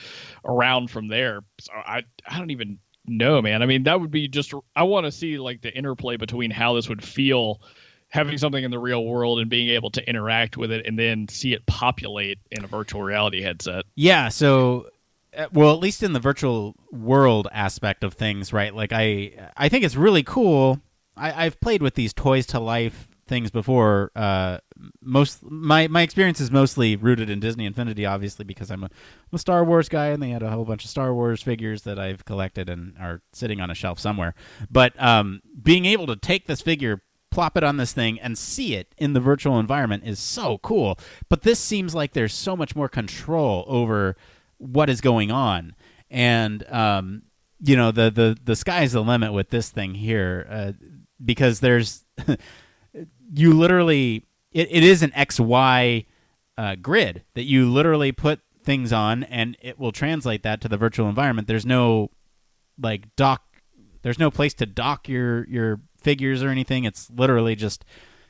around from there. So I don't even know, man. I mean, that would be just, I want to see like the interplay between how this would feel having something in the real world and being able to interact with it and then see it populate in a virtual reality headset. Yeah, so well, at least in the virtual world aspect of things, right? Like I think it's really cool. I've played with these toys to life things before. My experience is mostly rooted in Disney Infinity, obviously, because I'm a Star Wars guy, and they had a whole bunch of Star Wars figures that I've collected and are sitting on a shelf somewhere. But being able to take this figure, plop it on this thing, and see it in the virtual environment is so cool. But this seems like there's so much more control over what is going on. And, the sky's the limit with this thing here, because there's you literally, it is an XY grid that you literally put things on, and it will translate that to the virtual environment. There's no there's no place to dock your figures or anything. It's literally just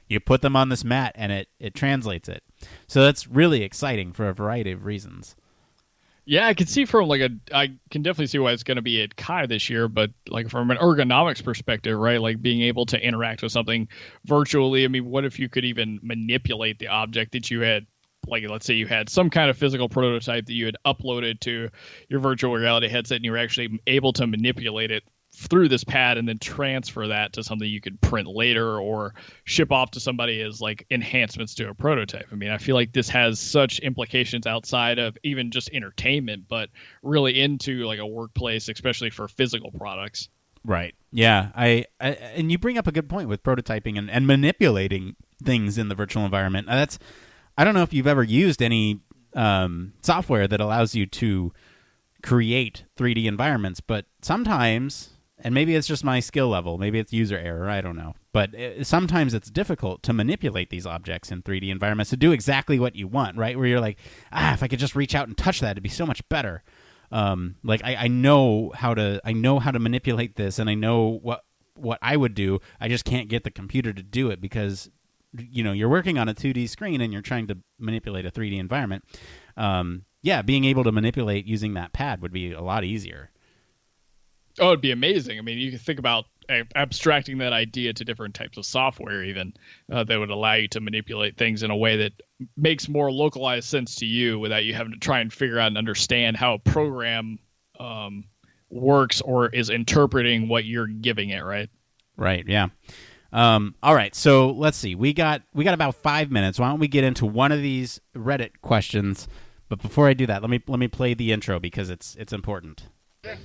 you put them on this mat and it translates it. So that's really exciting for a variety of reasons. Yeah, I can see I can definitely see why it's going to be at Kai this year, but like from an ergonomics perspective, right? Like being able to interact with something virtually. I mean, what if you could even manipulate the object that you had? Like, let's say you had some kind of physical prototype that you had uploaded to your virtual reality headset, and you were actually able to manipulate it through this pad and then transfer that to something you could print later or ship off to somebody as like enhancements to a prototype. I mean, I feel like this has such implications outside of even just entertainment, but really into like a workplace, especially for physical products. Right. Yeah. I and you bring up a good point with prototyping and manipulating things in the virtual environment. I don't know if you've ever used any software that allows you to create 3D environments, but sometimes, and maybe it's just my skill level, maybe it's user error, I don't know, but sometimes it's difficult to manipulate these objects in 3D environments to do exactly what you want, right? Where you're like, if I could just reach out and touch that, it'd be so much better. Like I know how to manipulate this, and I know what I would do. I just can't get the computer to do it because, you're working on a 2D screen and you're trying to manipulate a 3D environment. Being able to manipulate using that pad would be a lot easier. Oh, it'd be amazing. I mean, you can think about abstracting that idea to different types of software even that would allow you to manipulate things in a way that makes more localized sense to you without you having to try and figure out and understand how a program works or is interpreting what you're giving it, right? Right, yeah. All right, so let's see. We got about 5 minutes. Why don't we get into one of these Reddit questions? But before I do that, let me play the intro because it's important. It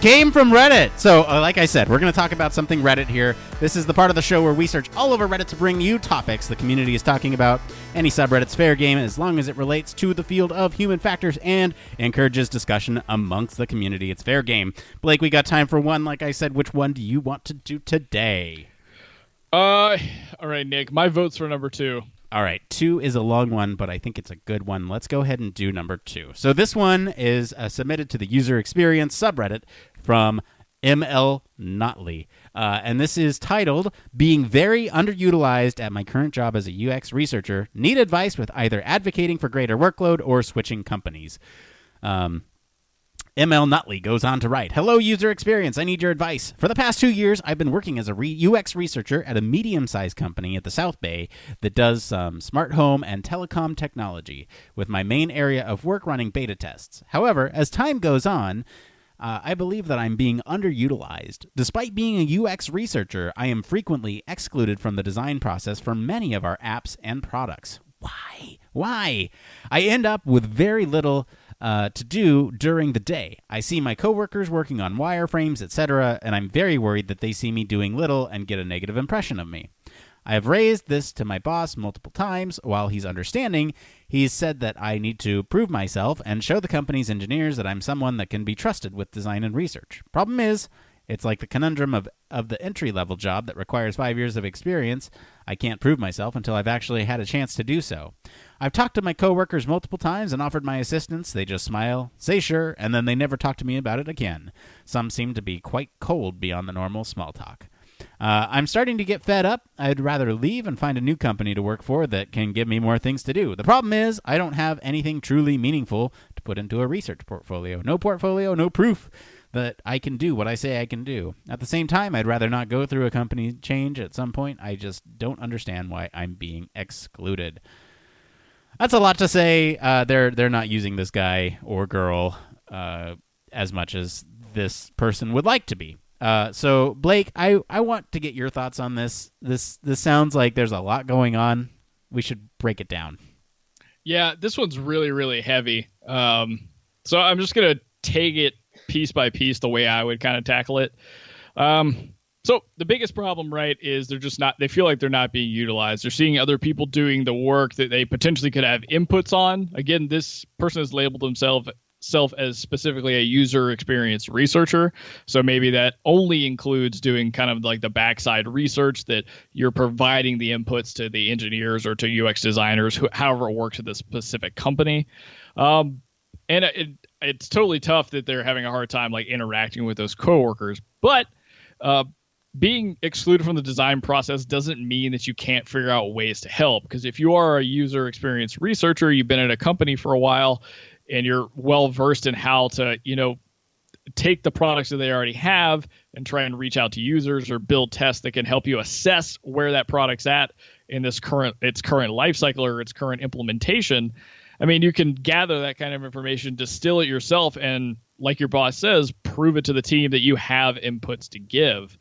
came from Reddit. So, like I said, we're going to talk about something Reddit here. This is the part of the show where we search all over Reddit to bring you topics the community is talking about. Any subreddit's fair game as long as it relates to the field of human factors and encourages discussion amongst the community. It's fair game. Blake, we got time for one. Like I said, which one do you want to do today? All right, Nick. My vote's for number 2. All right, 2 is a long one, but I think it's a good one. Let's go ahead and do number 2. So this one is submitted to the user experience subreddit from ML Notley. And this is titled, Being Very Underutilized at My Current Job as a UX Researcher. Need advice with either advocating for greater workload or switching companies. ML Nutley goes on to write, Hello, user experience. I need your advice. For the past 2 years, I've been working as a UX researcher at a medium-sized company at the South Bay that does smart home and telecom technology, with my main area of work running beta tests. However, as time goes on, I believe that I'm being underutilized. Despite being a UX researcher, I am frequently excluded from the design process for many of our apps and products. Why? I end up with very little to do during the day. I see my coworkers working on wireframes, etc., and I'm very worried that they see me doing little and get a negative impression of me. I have raised this to my boss multiple times. While he's understanding, he's said that I need to prove myself and show the company's engineers that I'm someone that can be trusted with design and research. Problem is, it's like the conundrum of the entry-level job that requires 5 years of experience. I can't prove myself until I've actually had a chance to do so. I've talked to my coworkers multiple times and offered my assistance. They just smile, say sure, and then they never talk to me about it again. Some seem to be quite cold beyond the normal small talk. I'm starting to get fed up. I'd rather leave and find a new company to work for that can give me more things to do. The problem is I don't have anything truly meaningful to put into a research portfolio. No portfolio, no proof that I can do what I say I can do. At the same time, I'd rather not go through a company change at some point. I just don't understand why I'm being excluded. That's a lot to say. They're not using this guy or girl as much as this person would like to be. So, Blake, I want to get your thoughts on this. This sounds like there's a lot going on. We should break it down. Yeah, this one's really, really heavy. So I'm just going to take it piece by piece the way I would kind of tackle it. So the biggest problem, right, is they feel like they're not being utilized. They're seeing other people doing the work that they potentially could have inputs on. Again, this person has labeled himself as specifically a user experience researcher. So maybe that only includes doing kind of like the backside research that you're providing the inputs to the engineers or to UX designers, however it works at the specific company. And it's totally tough that they're having a hard time like interacting with those coworkers. But being excluded from the design process doesn't mean that you can't figure out ways to help. Because if you are a user experience researcher, you've been at a company for a while, and you're well versed in how to, take the products that they already have and try and reach out to users or build tests that can help you assess where that product's at in its current life cycle or its current implementation. I mean, you can gather that kind of information, distill it yourself, and like your boss says, prove it to the team that you have inputs to give.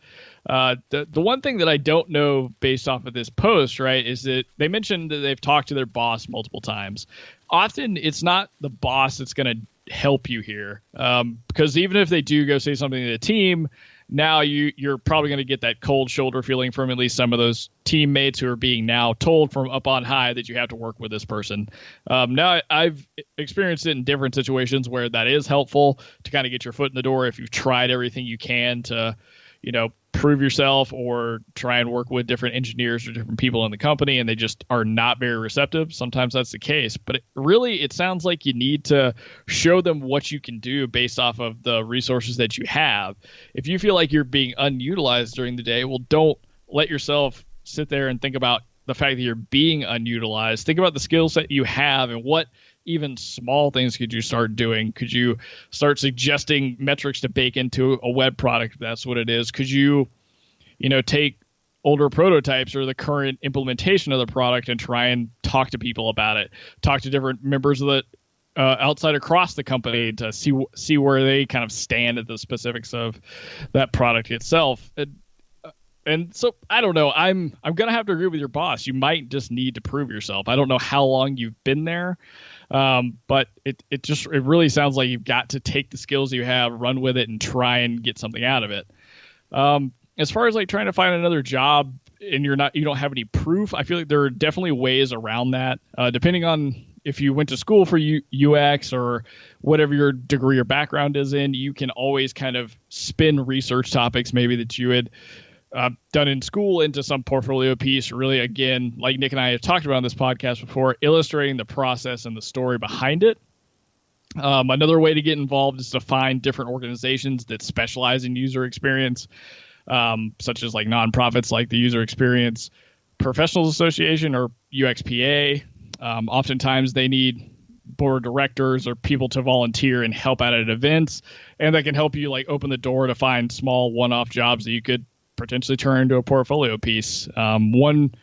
The one thing that I don't know based off of this post, right, is that they mentioned that they've talked to their boss multiple times. Often it's not the boss that's going to help you here, because even if they do go say something to the team, now you're probably going to get that cold shoulder feeling from at least some of those teammates who are being now told from up on high that you have to work with this person. Now I've experienced it in different situations where that is helpful to kind of get your foot in the door if you've tried everything you can to, prove yourself or try and work with different engineers or different people in the company and they just are not very receptive. Sometimes that's the case, but it sounds like you need to show them what you can do based off of the resources that you have. If you feel like you're being unutilized during the day, well, don't let yourself sit there and think about the fact that you're being unutilized. Think about the skill set you have and what even small things could you start doing? Could you start suggesting metrics to bake into a web product if that's what it is? Could you, take older prototypes or the current implementation of the product and try and talk to people about it? Talk to different members of the outside across the company to see where they kind of stand at the specifics of that product itself. And so I don't know. I'm gonna have to agree with your boss. You might just need to prove yourself. I don't know how long you've been there. But it really sounds like you've got to take the skills you have, run with it, and try and get something out of it. As far as like trying to find another job and you don't have any proof, I feel like there are definitely ways around that. Depending on if you went to school for UX or whatever your degree or background is in, you can always kind of spin research topics maybe that you had done in school into some portfolio piece. Really, again, like Nick and I have talked about on this podcast before, illustrating the process and the story behind it. Another way to get involved is to find different organizations that specialize in user experience, such as like nonprofits like the User Experience Professionals Association or UXPA. Oftentimes they need board of directors or people to volunteer and help out at events, and that can help you like open the door to find small one-off jobs that you could potentially turn into a portfolio piece. One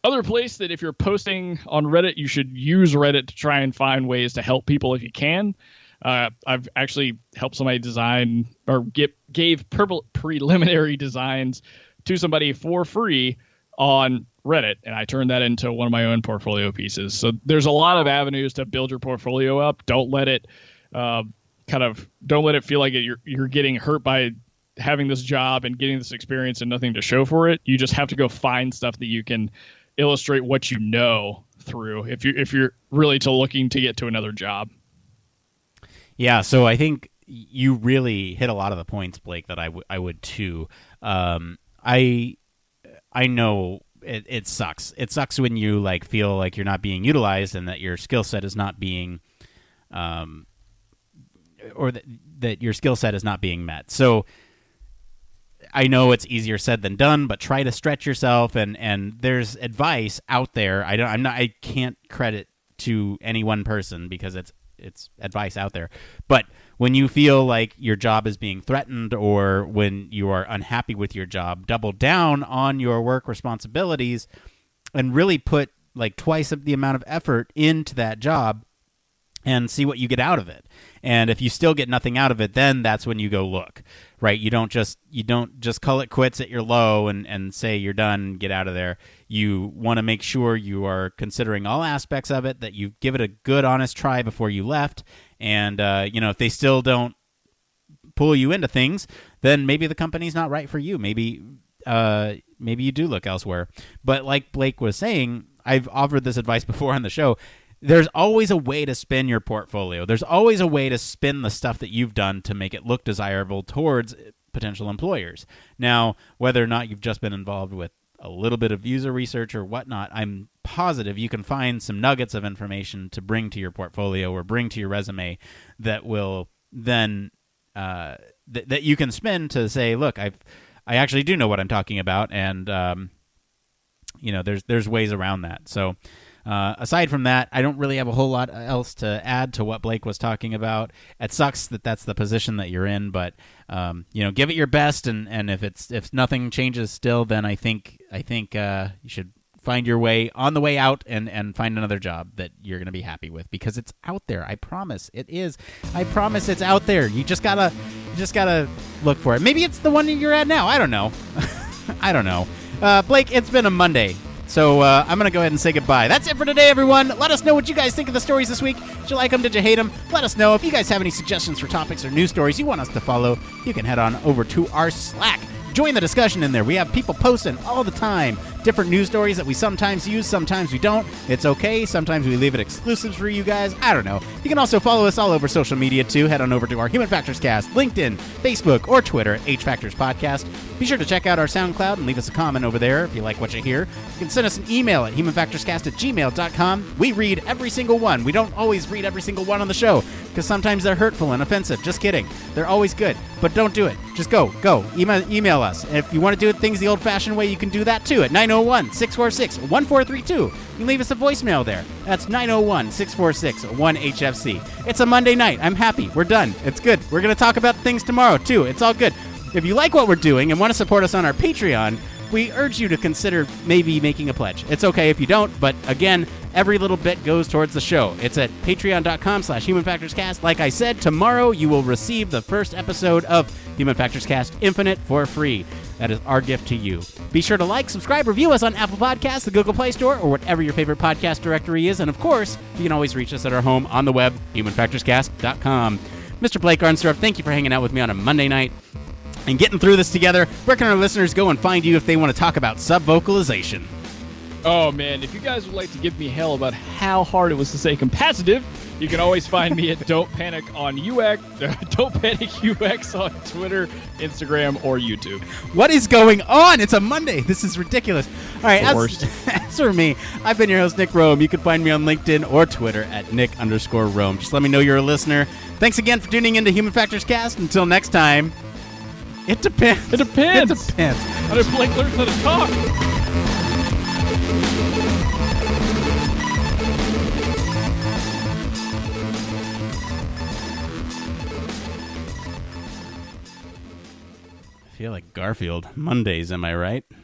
other place that if you're posting on Reddit, you should use Reddit to try and find ways to help people if you can. I've actually helped somebody design or gave preliminary designs to somebody for free on Reddit, and I turned that into one of my own portfolio pieces. So there's a lot of avenues to build your portfolio up. Don't let it feel like you're getting hurt by having this job and getting this experience and nothing to show for it. You just have to go find stuff that you can illustrate what you know through if you're really looking to get to another job. Yeah, so I think you really hit a lot of the points, Blake, that I would too. I know it sucks. It sucks when you like feel like you're not being utilized and that your skill set is not being or that your skill set is not being met. So I know it's easier said than done, but try to stretch yourself. And there's advice out there. I can't credit to any one person because it's advice out there. But when you feel like your job is being threatened or when you are unhappy with your job, double down on your work responsibilities and really put like twice the amount of effort into that job and see what you get out of it. And if you still get nothing out of it, then that's when you go look, right? You don't just call it quits at your low and say you're done and get out of there. You want to make sure you are considering all aspects of it, that you give it a good, honest try before you left. And, if they still don't pull you into things, then maybe the company's not right for you. Maybe you do look elsewhere. But like Blake was saying, I've offered this advice before on the show. There's always a way to spin your portfolio. There's always a way to spin the stuff that you've done to make it look desirable towards potential employers. Now, whether or not you've just been involved with a little bit of user research or whatnot, I'm positive you can find some nuggets of information to bring to your portfolio or bring to your resume that will then that you can spin to say, look, I actually do know what I'm talking about, and there's ways around that. So. Aside from that, I don't really have a whole lot else to add to what Blake was talking about. It sucks that that's the position that you're in, but give it your best, and if nothing changes still, then I think you should find your way on the way out and find another job that you're going to be happy with, because it's out there. I promise it is. I promise it's out there. You just gotta look for it. Maybe it's the one you're at now. I don't know. I don't know. Blake, it's been a Monday. So I'm going to go ahead and say goodbye. That's it for today, everyone. Let us know what you guys think of the stories this week. Did you like them? Did you hate them? Let us know. If you guys have any suggestions for topics or news stories you want us to follow, you can head on over to our Slack. Join the discussion in there. We have people posting all the time. Different news stories that we sometimes use, sometimes we don't. It's okay. Sometimes we leave it exclusive for you guys. I don't know. You can also follow us all over social media, too. Head on over to our Human Factors Cast, LinkedIn, Facebook, or Twitter at HFactors Podcast. Be sure to check out our SoundCloud and leave us a comment over there if you like what you hear. You can send us an email at humanfactorscast@gmail.com. We read every single one. We don't always read every single one on the show because sometimes they're hurtful and offensive. Just kidding. They're always good, but don't do it. Just go. Email us. If you want to do things the old-fashioned way, you can do that, too, at 901-646-1432. You can leave us a voicemail there. That's 901-646-1HFC. It's a Monday night. I'm happy. We're done. It's good. We're going to talk about things tomorrow, too. It's all good. If you like what we're doing and want to support us on our Patreon, we urge you to consider maybe making a pledge. It's okay if you don't, but again, every little bit goes towards the show. It's at patreon.com/HumanFactorsCast. Like I said, tomorrow you will receive the first episode of Human Factors Cast Infinite for free. That is our gift to you. Be sure to like, subscribe, review us on Apple Podcasts, the Google Play Store, or whatever your favorite podcast directory is. And of course, you can always reach us at our home on the web, humanfactorscast.com. Mr. Blake Arnsdorff, thank you for hanging out with me on a Monday night and getting through this together. Where can our listeners go and find you if they want to talk about sub-vocalization? Oh, man, if you guys would like to give me hell about how hard it was to say capacitive, you can always find me at Don't Panic on UX, Don't Panic UX on Twitter, Instagram, or YouTube. What is going on? It's a Monday. This is ridiculous. All right, as for me, I've been your host, Nick Roome. You can find me on LinkedIn or Twitter at Nick_Roome. Just let me know you're a listener. Thanks again for tuning in to Human Factors Cast. Until next time, it depends. It depends. It depends. How did Blake learn how to talk? I feel like Garfield. Mondays, am I right?